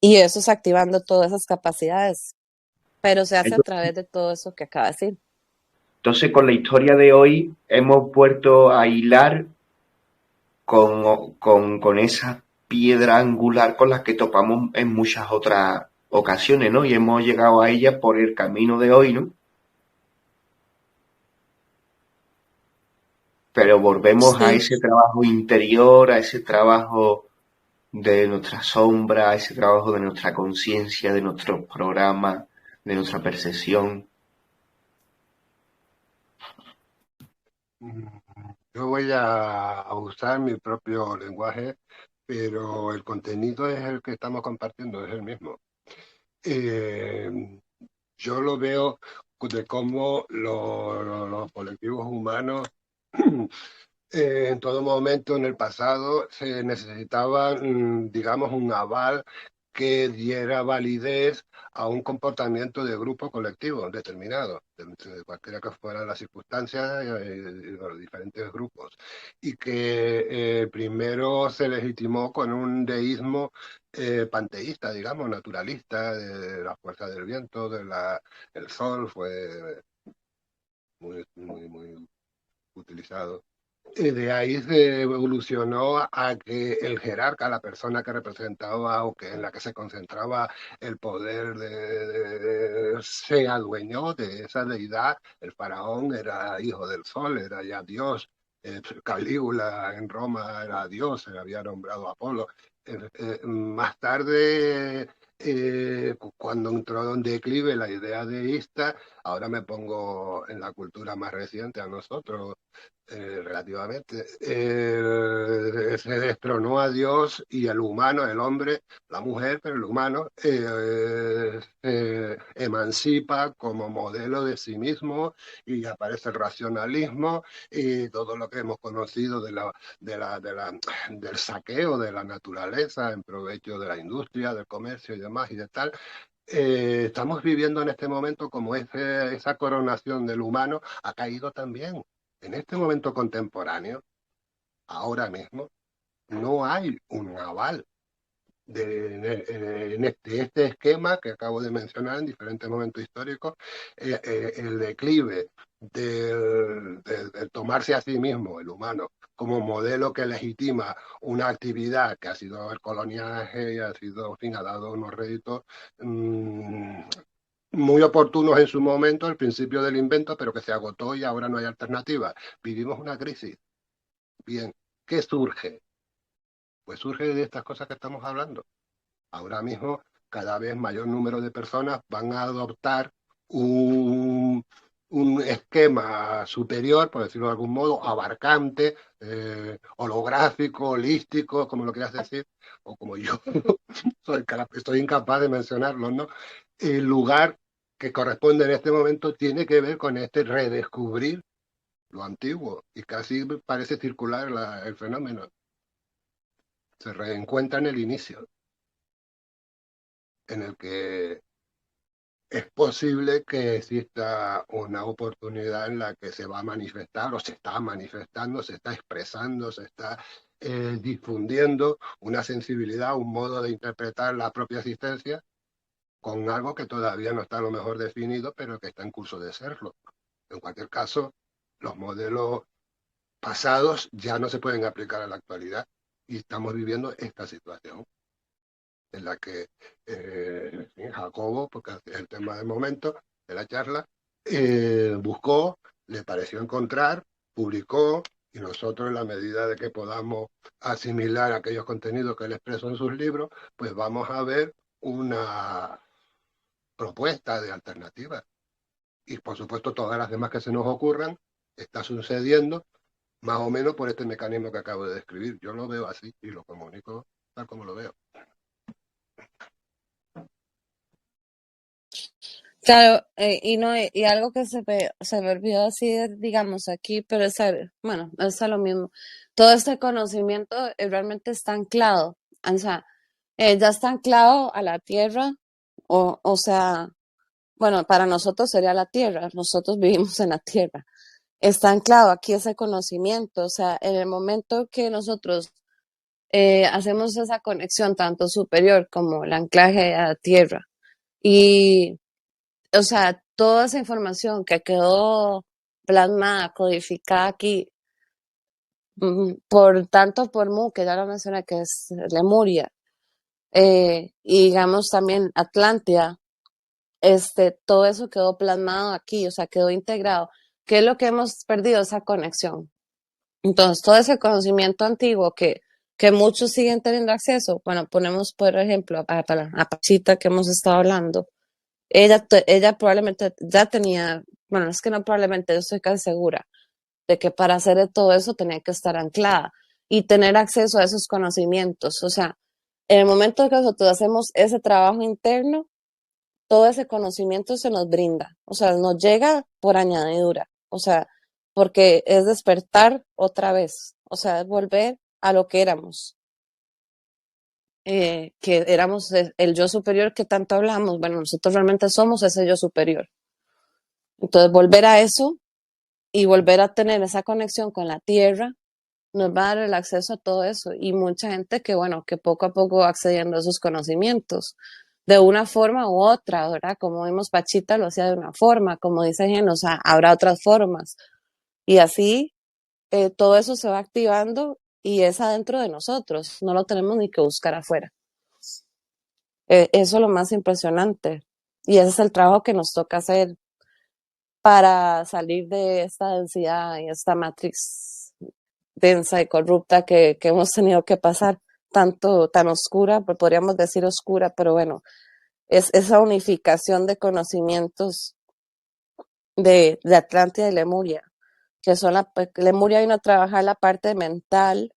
Speaker 4: Y eso es activando todas esas capacidades, pero se hace a través de todo eso que acaba de decir.
Speaker 1: Entonces, con la historia de hoy hemos vuelto a hilar con esa piedra angular con la que topamos en muchas otras ocasiones, ¿no? Y hemos llegado a ella por el camino de hoy, ¿no? Pero volvemos a
Speaker 4: Sí,
Speaker 1: ese trabajo interior, a ese trabajo de nuestra sombra, a ese trabajo de nuestra conciencia, de nuestros programas, de nuestra percepción.
Speaker 2: Mm, Yo voy a usar mi propio lenguaje, pero el contenido es el que estamos compartiendo, es el mismo. Eh, yo lo veo de cómo los colectivos humanos en todo momento en el pasado se necesitaba, digamos, un aval que diera validez a un comportamiento de grupo colectivo determinado, de cualquiera que fueran las circunstancias de los diferentes grupos, y que primero se legitimó con un deísmo panteísta, digamos, naturalista, de la fuerza del viento, el sol, fue muy utilizado. Y de ahí se evolucionó a que el jerarca, la persona que representaba o que en la que se concentraba el poder se adueñó de esa deidad. El faraón era hijo del sol, era ya Dios. Calígula en Roma era Dios, se le había nombrado Apolo. Más tarde, cuando entró en declive la idea deísta, ahora me pongo en la cultura más reciente a nosotros, relativamente, se destronó a Dios y el humano, el hombre, la mujer, pero el humano se emancipa como modelo de sí mismo y aparece el racionalismo y todo lo que hemos conocido del saqueo de la naturaleza en provecho de la industria, del comercio y demás y de tal. Estamos viviendo en este momento como esa coronación del humano ha caído también. En este momento contemporáneo, ahora mismo, no hay un aval de este esquema que acabo de mencionar en diferentes momentos históricos, el declive del tomarse a sí mismo, el humano, como modelo que legitima una actividad que ha sido el coloniaje y ha sido, en fin, ha dado unos réditos muy oportunos en su momento, al principio del invento, pero que se agotó y ahora no hay alternativa. Vivimos una crisis. Bien, ¿qué surge? Pues surge de estas cosas que estamos hablando. Ahora mismo, cada vez mayor número de personas van a adoptar un esquema superior, por decirlo de algún modo, abarcante, holográfico, holístico, como lo quieras decir, o como yo estoy incapaz de mencionarlo, ¿no? El lugar que corresponde en este momento tiene que ver con este redescubrir lo antiguo, y casi parece circular el fenómeno. Se reencuentra en el inicio, en el que es posible que exista una oportunidad en la que se va a manifestar o se está manifestando, se está expresando, se está difundiendo una sensibilidad, un modo de interpretar la propia existencia con algo que todavía no está a lo mejor definido, pero que está en curso de serlo. En cualquier caso, los modelos pasados ya no se pueden aplicar a la actualidad y estamos viviendo esta situación en la que Jacobo, porque es el tema del momento de la charla, buscó, le pareció encontrar, publicó, y nosotros en la medida de que podamos asimilar aquellos contenidos que él expresó en sus libros, pues vamos a ver una propuesta de alternativa. Y por supuesto todas las demás que se nos ocurran, está sucediendo más o menos por este mecanismo que acabo de describir. Yo lo veo así y lo comunico tal como lo veo.
Speaker 4: Claro, y no, y algo que se me olvidó decir, digamos, aquí, pero bueno, es lo mismo. Todo este conocimiento realmente está anclado, o sea, ya está anclado a la tierra, o sea, bueno, para nosotros sería la tierra, nosotros vivimos en la tierra. Está anclado aquí ese conocimiento, o sea, en el momento que nosotros hacemos esa conexión tanto superior como el anclaje a la tierra, y o sea, toda esa información que quedó plasmada, codificada aquí, por Mu, que ya lo mencioné, que es Lemuria, y digamos también Atlántida, todo eso quedó plasmado aquí, o sea, quedó integrado. ¿Qué es lo que hemos perdido? Esa conexión. Entonces, todo ese conocimiento antiguo que muchos siguen teniendo acceso, bueno, ponemos por ejemplo a Pachita que hemos estado hablando. Ella probablemente ya tenía, bueno, es que no probablemente, yo estoy casi segura de que para hacer todo eso tenía que estar anclada y tener acceso a esos conocimientos. O sea, en el momento que nosotros hacemos ese trabajo interno, todo ese conocimiento se nos brinda, o sea, nos llega por añadidura, o sea, porque es despertar otra vez, o sea, es volver a lo que éramos. Que éramos el yo superior que tanto hablamos. Bueno, nosotros realmente somos ese yo superior. Entonces, volver a eso y volver a tener esa conexión con la tierra nos va a dar el acceso a todo eso. Y mucha gente que, bueno, que poco a poco va accediendo a esos conocimientos de una forma u otra, ¿verdad? Como vimos, Pachita lo hacía de una forma, como dice Gen, o sea, habrá otras formas. Y así todo eso se va activando y es adentro de nosotros, no lo tenemos ni que buscar afuera. Eso es lo más impresionante. Y ese es el trabajo que nos toca hacer para salir de esta densidad y esta matriz densa y corrupta que hemos tenido que pasar, tan oscura, pues podríamos decir oscura, pero bueno, es esa unificación de conocimientos de Atlántida y Lemuria, que son Lemuria vino a trabajar la parte mental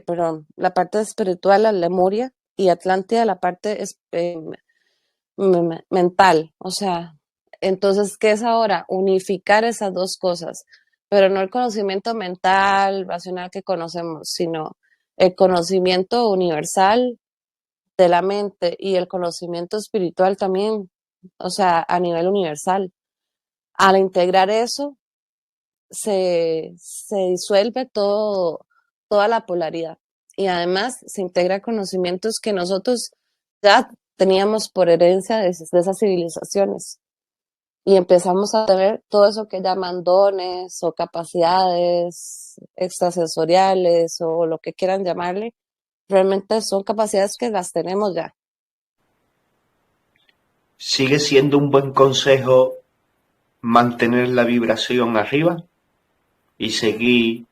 Speaker 4: perdón, la parte espiritual, la Lemuria, y Atlántida la parte mental, o sea, entonces, ¿qué es ahora? Unificar esas dos cosas, pero no el conocimiento mental, racional que conocemos, sino el conocimiento universal de la mente y el conocimiento espiritual también, o sea, a nivel universal. Al integrar eso, se disuelve toda la polaridad y además se integra conocimientos que nosotros ya teníamos por herencia de esas civilizaciones. Y empezamos a tener todo eso que llaman dones o capacidades extrasensoriales o lo que quieran llamarle. Realmente son capacidades que las tenemos ya.
Speaker 1: ¿Sigue siendo un buen consejo mantener la vibración arriba y seguir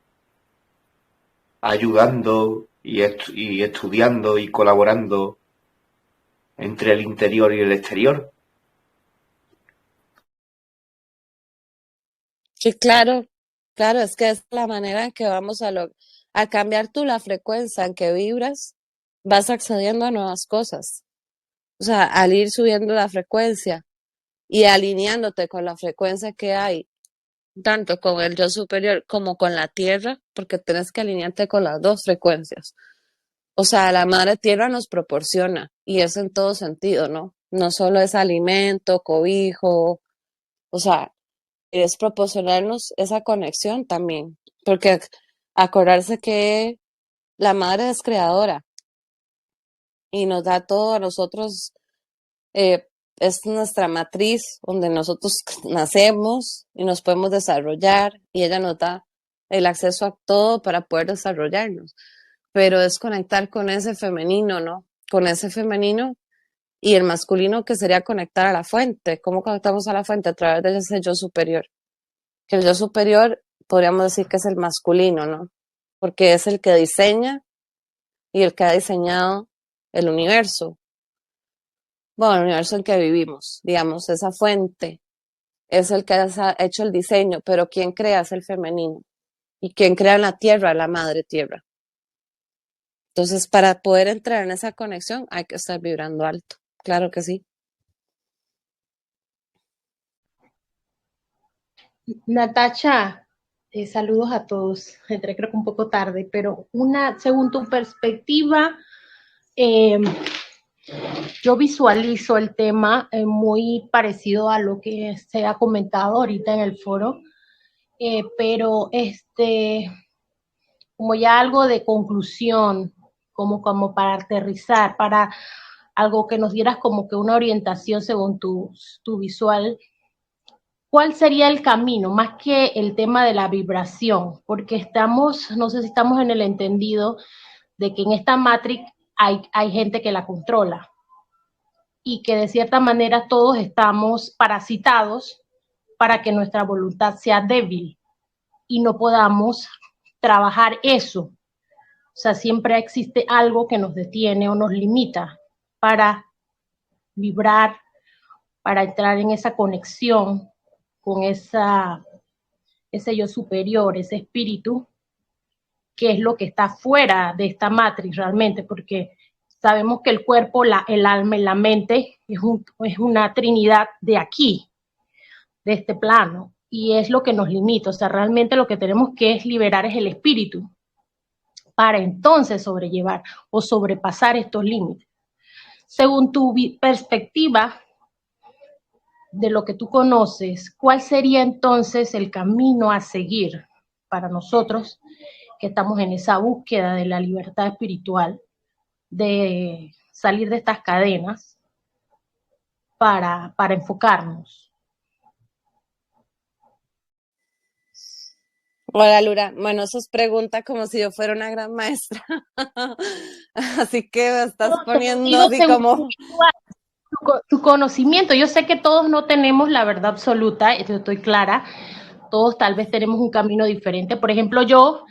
Speaker 1: ayudando y estudiando y colaborando entre el interior y el exterior?
Speaker 4: Sí, claro, claro, es que es la manera en que vamos al cambiar tú la frecuencia en que vibras, vas accediendo a nuevas cosas. O sea, al ir subiendo la frecuencia y alineándote con la frecuencia que hay, tanto con el yo superior como con la tierra, porque tienes que alinearte con las dos frecuencias. O sea, la madre tierra nos proporciona, y eso en todo sentido, ¿no? No solo es alimento, cobijo, o sea, es proporcionarnos esa conexión también, porque acordarse que la madre es creadora y nos da todo a nosotros, eh, es nuestra matriz donde nosotros nacemos y nos podemos desarrollar y ella nos da el acceso a todo para poder desarrollarnos, pero es conectar con ese femenino, ¿no? Con ese femenino y el masculino que sería conectar a la fuente. ¿Cómo conectamos a la fuente? A través de ese yo superior. Que el yo superior podríamos decir que es el masculino, ¿no? Porque es el que diseña y el que ha diseñado el universo. Bueno, el universo en que vivimos, digamos, esa fuente es el que ha hecho el diseño, pero quien crea es el femenino. Y quien crea en la tierra, la madre tierra. Entonces, para poder entrar en esa conexión hay que estar vibrando alto. Claro que sí.
Speaker 5: Natacha, saludos a todos. Entré creo que un poco tarde, pero según tu perspectiva, eh, yo visualizo el tema muy parecido a lo que se ha comentado ahorita en el foro, pero como ya algo de conclusión, como para aterrizar, para algo que nos dieras como que una orientación según tu visual. ¿Cuál sería el camino? Más que el tema de la vibración, porque no sé si estamos en el entendido de que en esta Matrix hay gente que la controla y que de cierta manera todos estamos parasitados para que nuestra voluntad sea débil y no podamos trabajar eso. O sea, siempre existe algo que nos detiene o nos limita para vibrar, para entrar en esa conexión con ese yo superior, ese espíritu, que es lo que está fuera de esta matriz realmente, porque sabemos que el cuerpo, el alma y la mente es una trinidad de aquí, de este plano, y es lo que nos limita. O sea, realmente lo que tenemos que liberar es el espíritu para entonces sobrellevar o sobrepasar estos límites. Según tu perspectiva de lo que tú conoces, ¿cuál sería entonces el camino a seguir para nosotros que estamos en esa búsqueda de la libertad espiritual, de salir de estas cadenas para enfocarnos?
Speaker 4: Hola, Lura. Bueno, eso es pregunta como si yo fuera una gran maestra. Así que me estás poniendo así como...
Speaker 5: Tu conocimiento. Yo sé que todos no tenemos la verdad absoluta, estoy clara. Todos tal vez tenemos un camino diferente. Por ejemplo, yo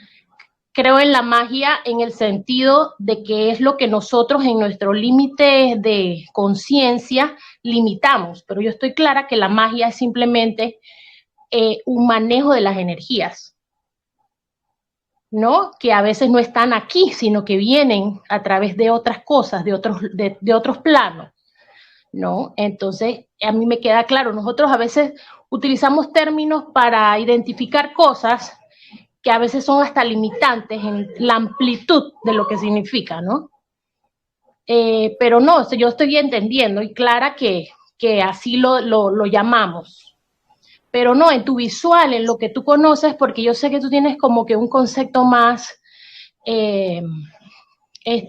Speaker 5: creo en la magia en el sentido de que es lo que nosotros en nuestro límite de conciencia limitamos, pero yo estoy clara que la magia es simplemente un manejo de las energías, ¿no? Que a veces no están aquí, sino que vienen a través de otras cosas, de otros planos, ¿no? Entonces, a mí me queda claro, nosotros a veces utilizamos términos para identificar cosas que a veces son hasta limitantes en la amplitud de lo que significa, ¿no? Pero no, yo estoy entendiendo y clara que así lo llamamos. Pero no, en tu visual, en lo que tú conoces, porque yo sé que tú tienes como que un concepto más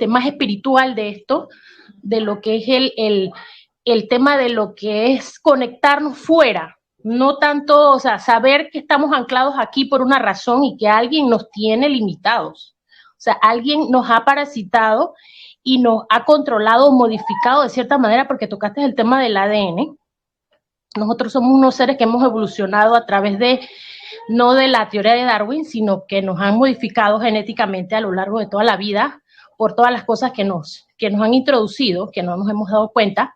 Speaker 5: más espiritual de esto, de lo que es el tema de lo que es conectarnos fuera, no tanto, o sea, saber que estamos anclados aquí por una razón y que alguien nos tiene limitados. O sea, alguien nos ha parasitado y nos ha controlado o modificado de cierta manera, porque tocaste el tema del ADN. Nosotros somos unos seres que hemos evolucionado a través de, no de la teoría de Darwin, sino que nos han modificado genéticamente a lo largo de toda la vida por todas las cosas que nos han introducido, que no nos hemos dado cuenta.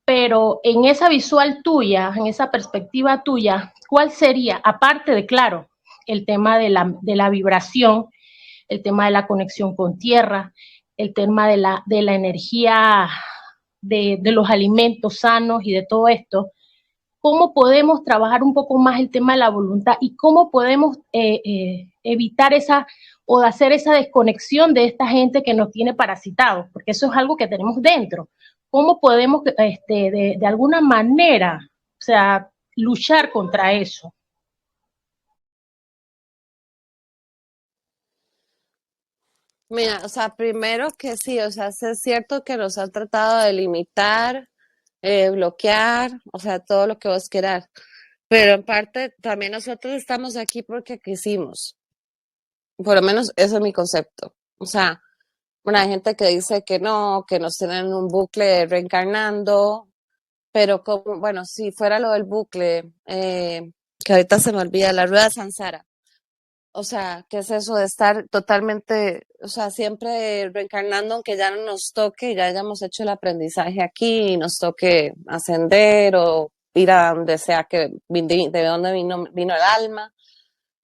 Speaker 5: Pero en esa visual tuya, en esa perspectiva tuya, ¿cuál sería, aparte de, claro, el tema de la vibración, el tema de la conexión con tierra, el tema de la energía de los alimentos sanos y de todo esto, cómo podemos trabajar un poco más el tema de la voluntad y cómo podemos evitar esa o hacer esa desconexión de esta gente que nos tiene parasitados, porque eso es algo que tenemos dentro? ¿Cómo podemos de alguna manera, o sea, luchar contra eso?
Speaker 4: Mira, o sea, primero que sí, o sea, sí es cierto que nos han tratado de limitar, bloquear, o sea, todo lo que vos quieras, pero en parte también nosotros estamos aquí porque quisimos, por lo menos ese es mi concepto. O sea, bueno, hay gente que dice que nos tienen en un bucle reencarnando, pero como, bueno, si fuera lo del bucle, que ahorita se me olvida, la rueda Sansara. O sea, ¿qué es eso de estar totalmente, o sea, siempre reencarnando, aunque ya no nos toque, ya hayamos hecho el aprendizaje aquí y nos toque ascender o ir a donde sea que de donde vino el alma?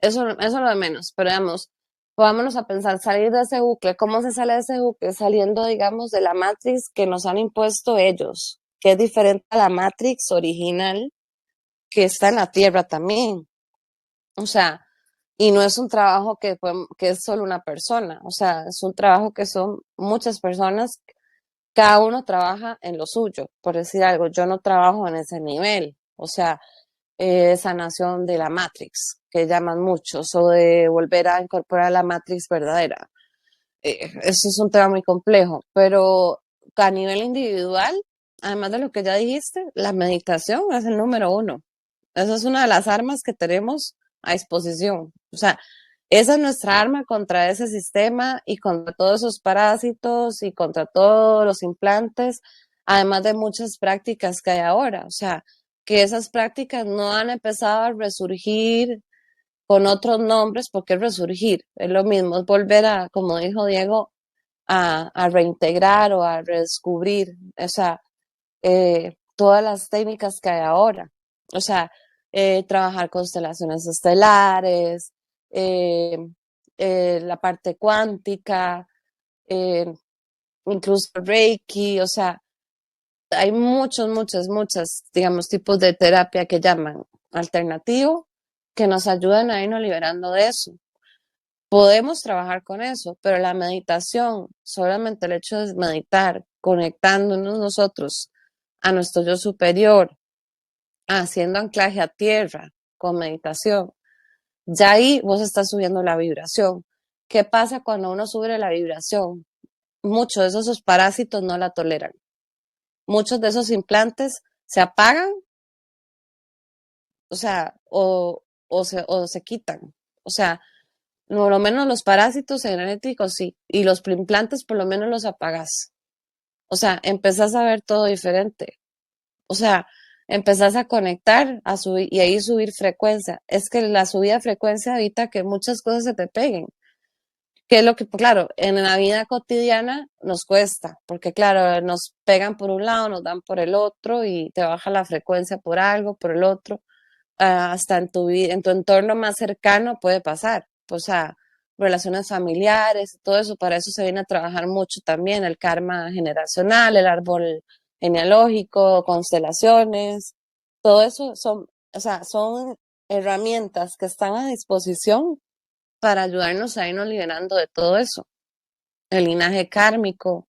Speaker 4: Eso es lo de menos, pero digamos, vámonos a pensar, salir de ese bucle. ¿Cómo se sale de ese bucle? Saliendo, digamos, de la Matrix que nos han impuesto ellos, que es diferente a la Matrix original que está en la Tierra también. O sea, y no es un trabajo que es solo una persona, o sea, es un trabajo que son muchas personas, cada uno trabaja en lo suyo. Por decir algo, yo no trabajo en ese nivel, o sea, sanación de la Matrix, que llaman muchos, o de volver a incorporar la Matrix verdadera. Eso es un tema muy complejo, pero a nivel individual, además de lo que ya dijiste, la meditación es el número uno. Esa es una de las armas que tenemos a disposición. O sea, esa es nuestra arma contra ese sistema y contra todos esos parásitos y contra todos los implantes, además de muchas prácticas que hay ahora. O sea, que esas prácticas no han empezado a resurgir con otros nombres, porque es resurgir, es lo mismo, es volver a, como dijo Diego, a reintegrar o a redescubrir, o sea, todas las técnicas que hay ahora. O sea, trabajar constelaciones estelares, eh, la parte cuántica, eh, incluso Reiki, o sea, hay muchos, digamos, tipos de terapia que llaman alternativo que nos ayudan a irnos liberando de eso. Podemos trabajar con eso, pero la meditación, solamente el hecho de meditar, conectándonos nosotros a nuestro yo superior, haciendo anclaje a tierra con meditación, ya ahí vos estás subiendo la vibración. ¿Qué pasa cuando uno sube la vibración? Muchos de esos parásitos no la toleran. Muchos de esos implantes se apagan, o sea, o se quitan. O sea, por lo menos los parásitos genéticos sí, y los implantes por lo menos los apagas. O sea, empezás a ver todo diferente. O sea, empezás a conectar, a subir y ahí subir frecuencia. Es que la subida de frecuencia evita que muchas cosas se te peguen. Que es lo que, claro, en la vida cotidiana nos cuesta, porque claro, nos pegan por un lado, nos dan por el otro y te baja la frecuencia por algo, por el otro. Hasta en tu vida, en tu entorno más cercano puede pasar. O sea, relaciones familiares, todo eso, para eso se viene a trabajar mucho también el karma generacional, el árbol genealógico, constelaciones, todo eso son, o sea, son herramientas que están a disposición para ayudarnos a irnos liberando de todo eso. El linaje kármico,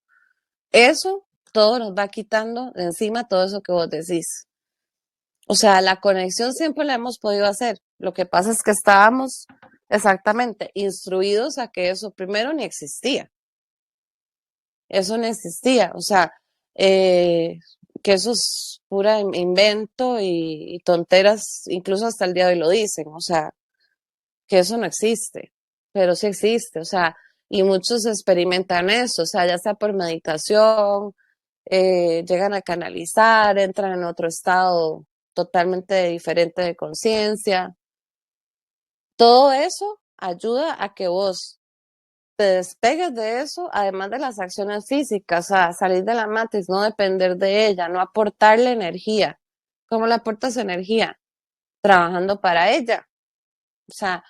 Speaker 4: eso todo nos va quitando de encima todo eso que vos decís. O sea, la conexión siempre la hemos podido hacer. Lo que pasa es que estábamos exactamente instruidos a que eso primero ni existía. eso no existía, o sea, que eso es pura invento y tonteras, incluso hasta el día de hoy lo dicen, o sea, que eso no existe, pero sí existe, o sea, y muchos experimentan eso, o sea, ya sea por meditación, llegan a canalizar, entran en otro estado totalmente diferente de conciencia. Todo eso ayuda a que vos te despegues de eso, además de las acciones físicas, o sea, salir de la matriz, no depender de ella, no aportarle energía. ¿Cómo le aportas energía? Trabajando para ella. O sea,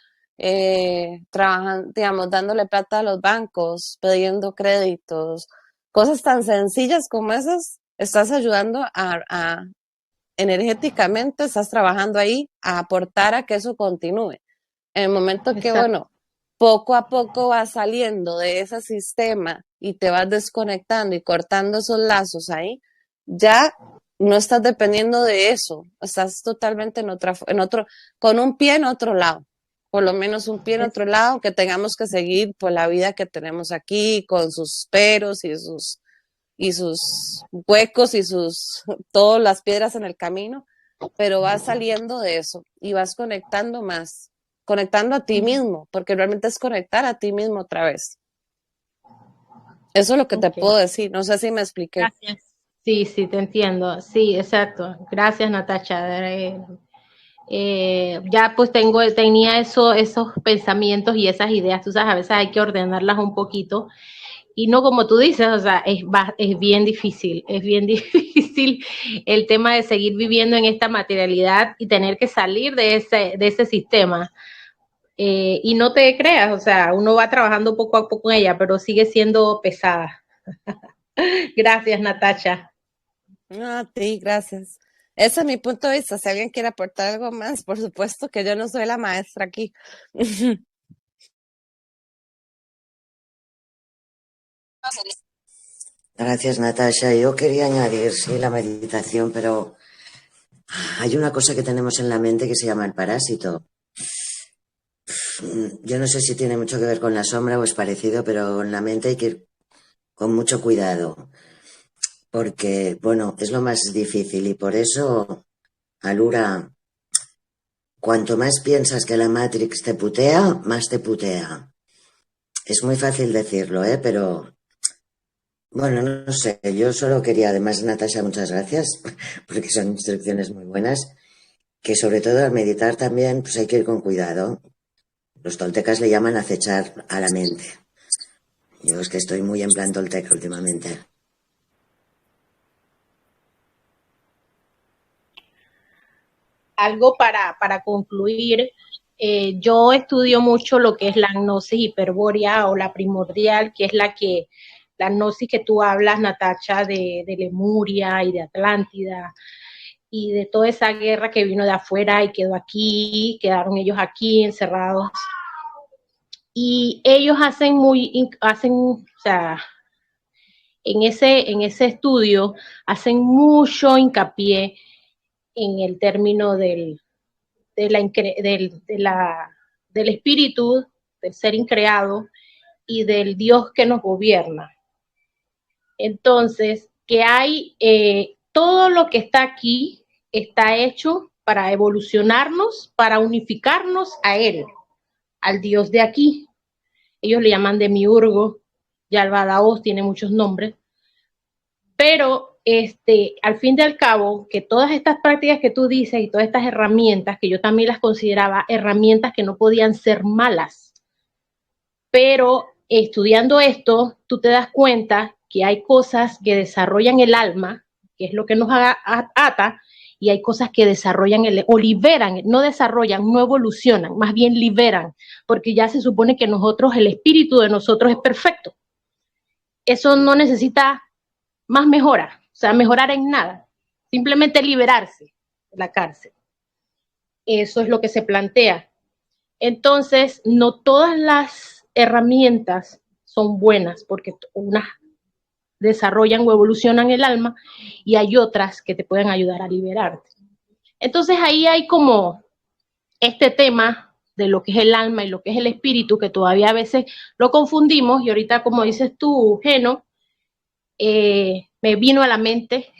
Speaker 4: trabajando, digamos, dándole plata a los bancos, pidiendo créditos, cosas tan sencillas como esas, estás ayudando a energéticamente, estás trabajando ahí a aportar a que eso continúe. En el momento que,
Speaker 5: Exacto.
Speaker 4: bueno, poco a poco vas saliendo de ese sistema y te vas desconectando y cortando esos lazos ahí, ya no estás dependiendo de eso, estás totalmente en otro, con un pie en otro lado, por lo menos un pie en otro lado, que tengamos que seguir por la vida que tenemos aquí, con sus peros y sus huecos y sus todas las piedras en el camino, pero vas saliendo de eso y vas conectando más, conectando a ti mismo, porque realmente es conectar a ti mismo otra vez. Eso es lo que te
Speaker 5: Okay.
Speaker 4: puedo decir, no sé si me expliqué.
Speaker 5: Gracias. Sí, sí, te entiendo. Sí, exacto. Gracias, Natacha. Ya pues tenía esos pensamientos y esas ideas, tú sabes, a veces hay que ordenarlas un poquito y no como tú dices, o sea, es bien difícil el tema de seguir viviendo en esta materialidad y tener que salir de ese sistema. Y no te creas, o sea, uno va trabajando poco a poco en ella, pero sigue siendo pesada. Gracias, Natacha.
Speaker 4: No, a ti, gracias. Ese es mi punto de vista. Si alguien quiere aportar algo más, por supuesto que yo no soy la maestra aquí.
Speaker 3: Gracias, Natasha. Yo quería añadir, sí, la meditación, pero hay una cosa que tenemos en la mente que se llama el parásito. Yo no sé si tiene mucho que ver con la sombra o es parecido, pero en la mente hay que ir con mucho cuidado, porque, bueno, es lo más difícil y por eso, Alura, cuanto más piensas que la Matrix te putea, más te putea. Es muy fácil decirlo, pero bueno, no sé, yo solo quería, además, Natasha, muchas gracias, porque son instrucciones muy buenas, que sobre todo al meditar también, pues hay que ir con cuidado. Los toltecas le llaman acechar a la mente. Yo es que estoy muy en plan tolteca últimamente.
Speaker 5: Algo para concluir, yo estudio mucho lo que es la gnosis hiperbórea o la primordial, que es la gnosis que tú hablas, Natacha, de Lemuria y de Atlántida y de toda esa guerra que vino de afuera y quedó aquí, quedaron ellos aquí encerrados. Y ellos o sea, en ese estudio hacen mucho hincapié en el término de la, de la, del espíritu, del ser increado y del Dios que nos gobierna. Entonces, que hay todo lo que está aquí está hecho para evolucionarnos, para unificarnos a Él, al Dios de aquí. Ellos le llaman demiurgo, Yalbadaos tiene muchos nombres, pero al fin y al cabo, que todas estas prácticas que tú dices y todas estas herramientas, que yo también las consideraba herramientas que no podían ser malas, pero estudiando esto, tú te das cuenta que hay cosas que desarrollan el alma, que es lo que nos ata, y hay cosas que desarrollan o liberan, no desarrollan, no evolucionan, más bien liberan, porque ya se supone que nosotros, el espíritu de nosotros es perfecto. Eso no necesita más mejora, o sea, mejorar en nada, simplemente liberarse de la cárcel. Eso es lo que se plantea. Entonces, no todas las herramientas son buenas porque unas desarrollan o evolucionan el alma y hay otras que te pueden ayudar a liberarte. Entonces, ahí hay como este tema de lo que es el alma y lo que es el espíritu, que todavía a veces lo confundimos y ahorita, como dices tú, Geno, me vino a la mente,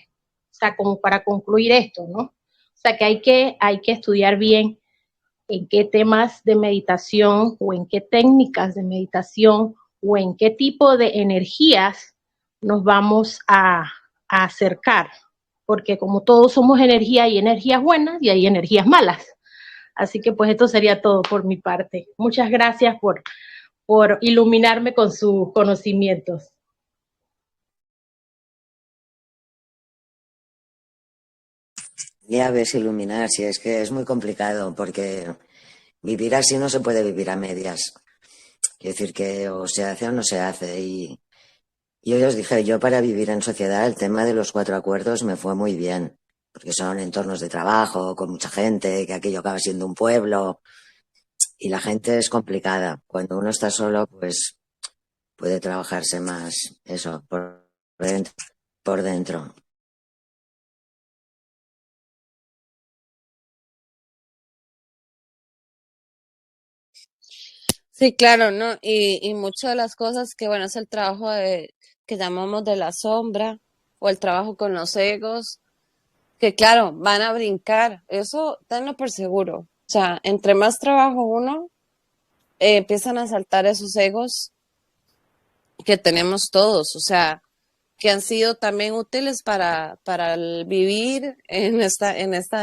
Speaker 5: o sea, como para concluir esto, ¿no? O sea, que hay que estudiar bien en qué temas de meditación o en qué técnicas de meditación o en qué tipo de energías nos vamos a acercar, porque como todos somos energía, hay energías buenas y hay energías malas. Así que pues esto sería todo por mi parte. Muchas gracias por iluminarme con sus conocimientos.
Speaker 3: Ya ves iluminar, si es que es muy complicado, porque vivir así no se puede vivir a medias. Quiero decir que o se hace o no se hace. Y yo ya os dije, yo para vivir en sociedad el tema de los 4 acuerdos me fue muy bien, porque son entornos de trabajo, con mucha gente, que aquello acaba siendo un pueblo, y la gente es complicada. Cuando uno está solo, pues puede trabajarse más eso, dentro, por dentro.
Speaker 4: Sí, claro, ¿no? Y muchas de las cosas que, bueno, es el trabajo que llamamos de la sombra o el trabajo con los egos, que claro, van a brincar, eso tenlo por seguro. O sea, entre más trabajo uno, empiezan a saltar esos egos que tenemos todos, o sea, que han sido también útiles para el vivir en esta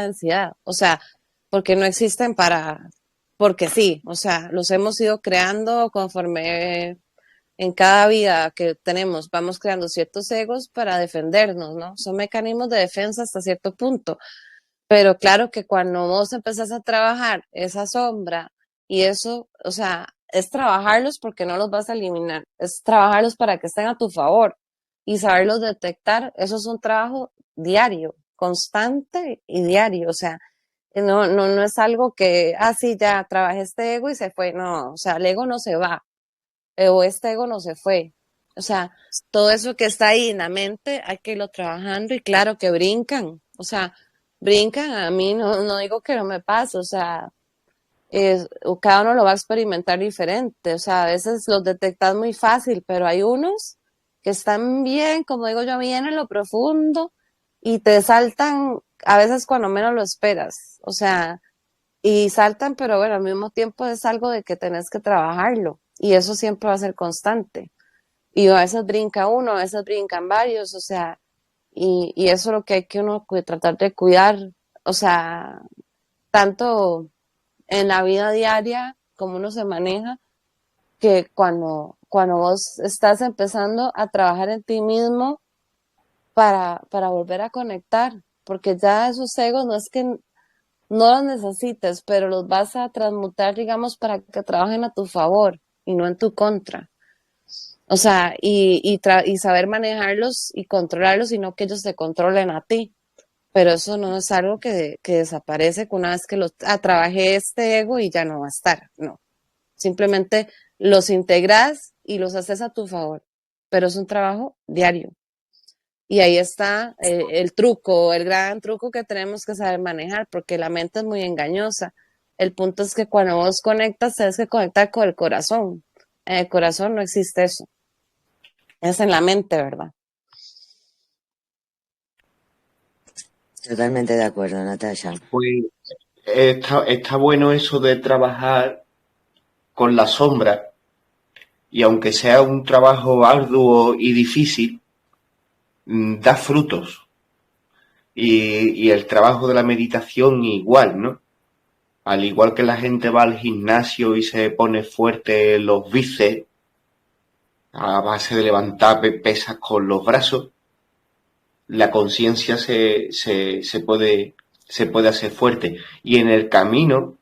Speaker 4: densidad. O sea, porque no existen porque sí, o sea, los hemos ido creando conforme en cada vida que tenemos, vamos creando ciertos egos para defendernos, ¿no? Son mecanismos de defensa hasta cierto punto. Pero claro que cuando vos empezás a trabajar esa sombra y eso, o sea, es trabajarlos porque no los vas a eliminar, es trabajarlos para que estén a tu favor y saberlos detectar, eso es un trabajo diario, constante y diario, o sea, no es algo que, sí, ya trabajé este ego y se fue, no, o sea, el ego no se va, o este ego no se fue, o sea, todo eso que está ahí en la mente hay que irlo trabajando y claro que brincan, o sea, brincan, a mí no digo que no me pase, o sea, cada uno lo va a experimentar diferente, o sea, a veces los detectas muy fácil, pero hay unos que están bien, como digo yo, bien en lo profundo y te saltan a veces cuando menos lo esperas, o sea, y saltan, pero bueno, al mismo tiempo es algo de que tenés que trabajarlo y eso siempre va a ser constante. Y a veces brinca uno, a veces brincan varios, o sea, y eso es lo que hay que uno tratar de cuidar, o sea, tanto en la vida diaria como uno se maneja, que cuando vos estás empezando a trabajar en ti mismo para volver a conectar, porque ya esos egos no es que no los necesites, pero los vas a transmutar, digamos, para que trabajen a tu favor y no en tu contra. O sea, y saber manejarlos y controlarlos y no que ellos te controlen a ti. Pero eso no es algo que desaparece con una vez que trabajé este ego y ya no va a estar. No. Simplemente los integras y los haces a tu favor. Pero es un trabajo diario. Y ahí está el truco, el gran truco que tenemos que saber manejar, porque la mente es muy engañosa. El punto es que cuando vos conectas, tienes que conectar con el corazón. En el corazón no existe eso. Es en la mente, ¿verdad?
Speaker 3: Totalmente de acuerdo, Natasha.
Speaker 1: Pues está bueno eso de trabajar con la sombra, y aunque sea un trabajo arduo y difícil, da frutos. Y el trabajo de la meditación igual, ¿no? Al igual que la gente va al gimnasio y se pone fuerte los bíceps a base de levantar pesas con los brazos, la conciencia se puede hacer fuerte. Y en el camino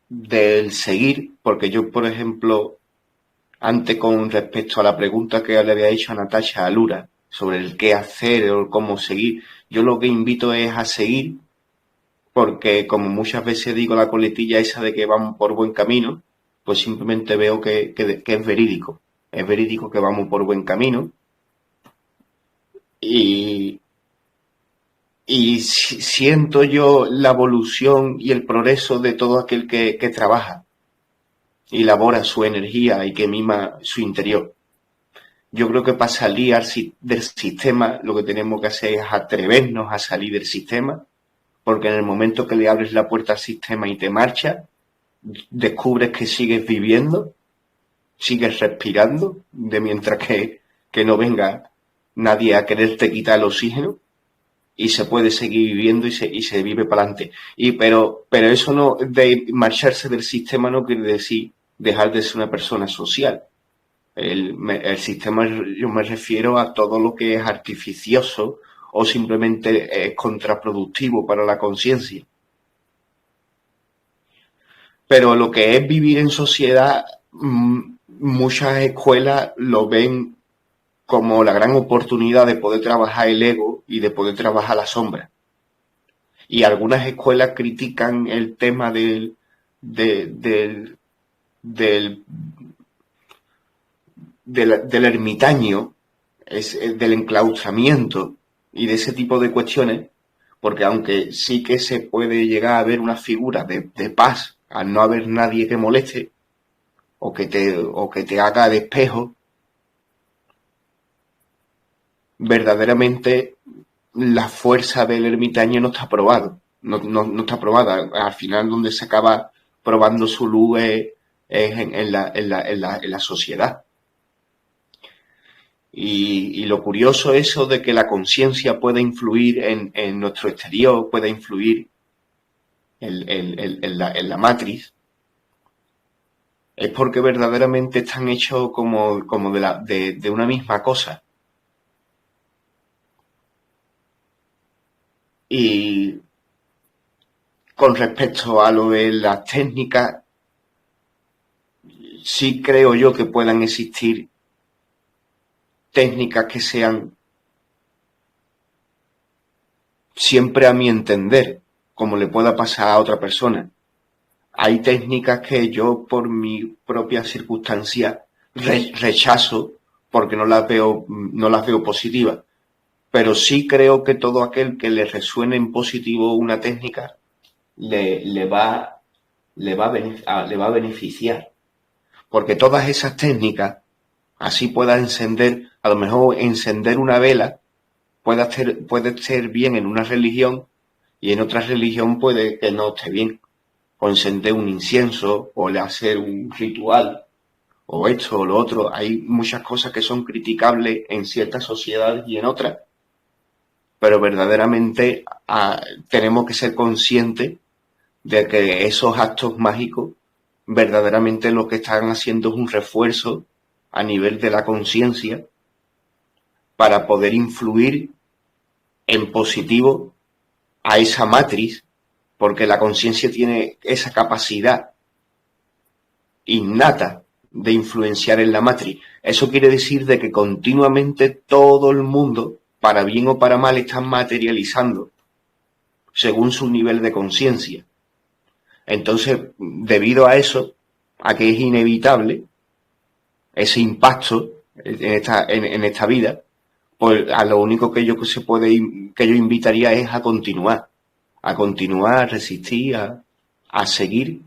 Speaker 1: del seguir, porque yo, por ejemplo, antes con respecto a la pregunta que le había hecho a Natasha Alura sobre el qué hacer o cómo seguir, yo lo que invito es a seguir, porque como muchas veces digo la coletilla esa de que vamos por buen camino, pues simplemente veo que es verídico. Es verídico que vamos por buen camino y, siento yo la evolución y el progreso de todo aquel que trabaja y labora su energía y que mima su interior. Yo creo que para salir del sistema lo que tenemos que hacer es atrevernos a salir del sistema, porque en el momento que le abres la puerta al sistema y te marchas, descubres que sigues viviendo, sigues respirando, de mientras que no venga nadie a quererte quitar el oxígeno, y se puede seguir viviendo y se vive para adelante. Pero eso no, de marcharse del sistema no quiere decir dejar de ser una persona social. El sistema, yo me refiero a todo lo que es artificioso o simplemente es contraproductivo para la conciencia. Pero lo que es vivir en sociedad, muchas escuelas lo ven como la gran oportunidad de poder trabajar el ego y de poder trabajar la sombra. Y algunas escuelas critican el tema del ermitaño, del enclaustramiento y de ese tipo de cuestiones, porque aunque sí que se puede llegar a ver una figura de paz al no haber nadie que moleste o que te haga de espejo, verdaderamente la fuerza del ermitaño no está probado, no está probada. Al final donde se acaba probando su luz es en la sociedad. Y lo curioso es eso de que la conciencia puede influir en nuestro exterior, puede influir en la matriz, es porque verdaderamente están hechos como de una misma cosa. Y con respecto a lo de las técnicas, sí creo yo que puedan existir técnicas que sean, siempre a mi entender, como le pueda pasar a otra persona. Hay técnicas que yo por mi propia circunstancia rechazo porque no las veo positivas. Pero sí creo que todo aquel que le resuene en positivo una técnica le va a beneficiar. Porque todas esas técnicas, así pueda encender, a lo mejor encender una vela, puede ser bien en una religión y en otra religión puede que no esté bien. O encender un incienso, o hacer un ritual, o esto o lo otro. Hay muchas cosas que son criticables en ciertas sociedades y en otras, pero verdaderamente tenemos que ser conscientes de que esos actos mágicos verdaderamente lo que están haciendo es un refuerzo a nivel de la conciencia para poder influir en positivo a esa matriz, porque la conciencia tiene esa capacidad innata de influenciar en la matriz. Eso quiere decir de que continuamente todo el mundo, para bien o para mal, está materializando según su nivel de conciencia. Entonces, debido a eso, a que es inevitable ese impacto en esta vida, pues a lo único que yo invitaría es a continuar, a resistir, a seguir,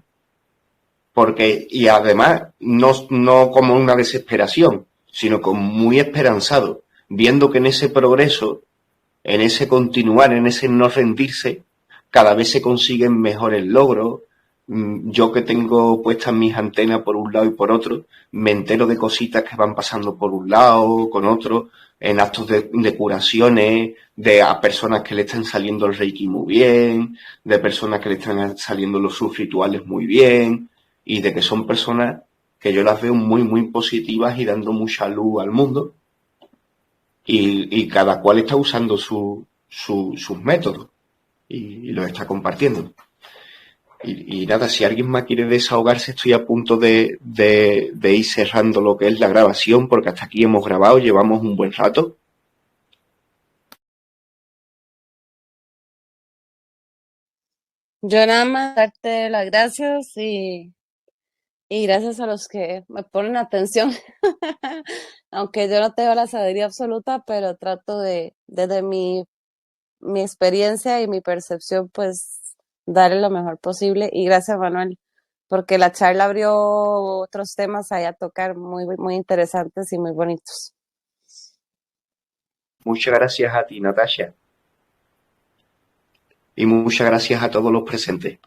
Speaker 1: porque, y además, no como una desesperación, sino como muy esperanzado, viendo que en ese progreso, en ese continuar, en ese no rendirse, cada vez se consiguen mejores logros. Yo que tengo puestas mis antenas por un lado y por otro, me entero de cositas que van pasando por un lado, con otro, en actos de curaciones, a personas que le están saliendo el Reiki muy bien, de personas que le están saliendo los sus rituales muy bien, y de que son personas que yo las veo muy, muy positivas y dando mucha luz al mundo, y cada cual está usando sus métodos y los está compartiendo. Y nada, si alguien más quiere desahogarse, estoy a punto de ir cerrando lo que es la grabación, porque hasta aquí hemos grabado, llevamos un buen rato.
Speaker 4: Yo nada más darte las gracias y gracias a los que me ponen atención, aunque yo no tengo la sabiduría absoluta, pero trato desde mi experiencia y mi percepción, pues darle lo mejor posible. Y gracias, Manuel, porque la charla abrió otros temas ahí a tocar muy, muy interesantes y muy bonitos.
Speaker 1: Muchas gracias a ti, Natasha. Y muchas gracias a todos los presentes.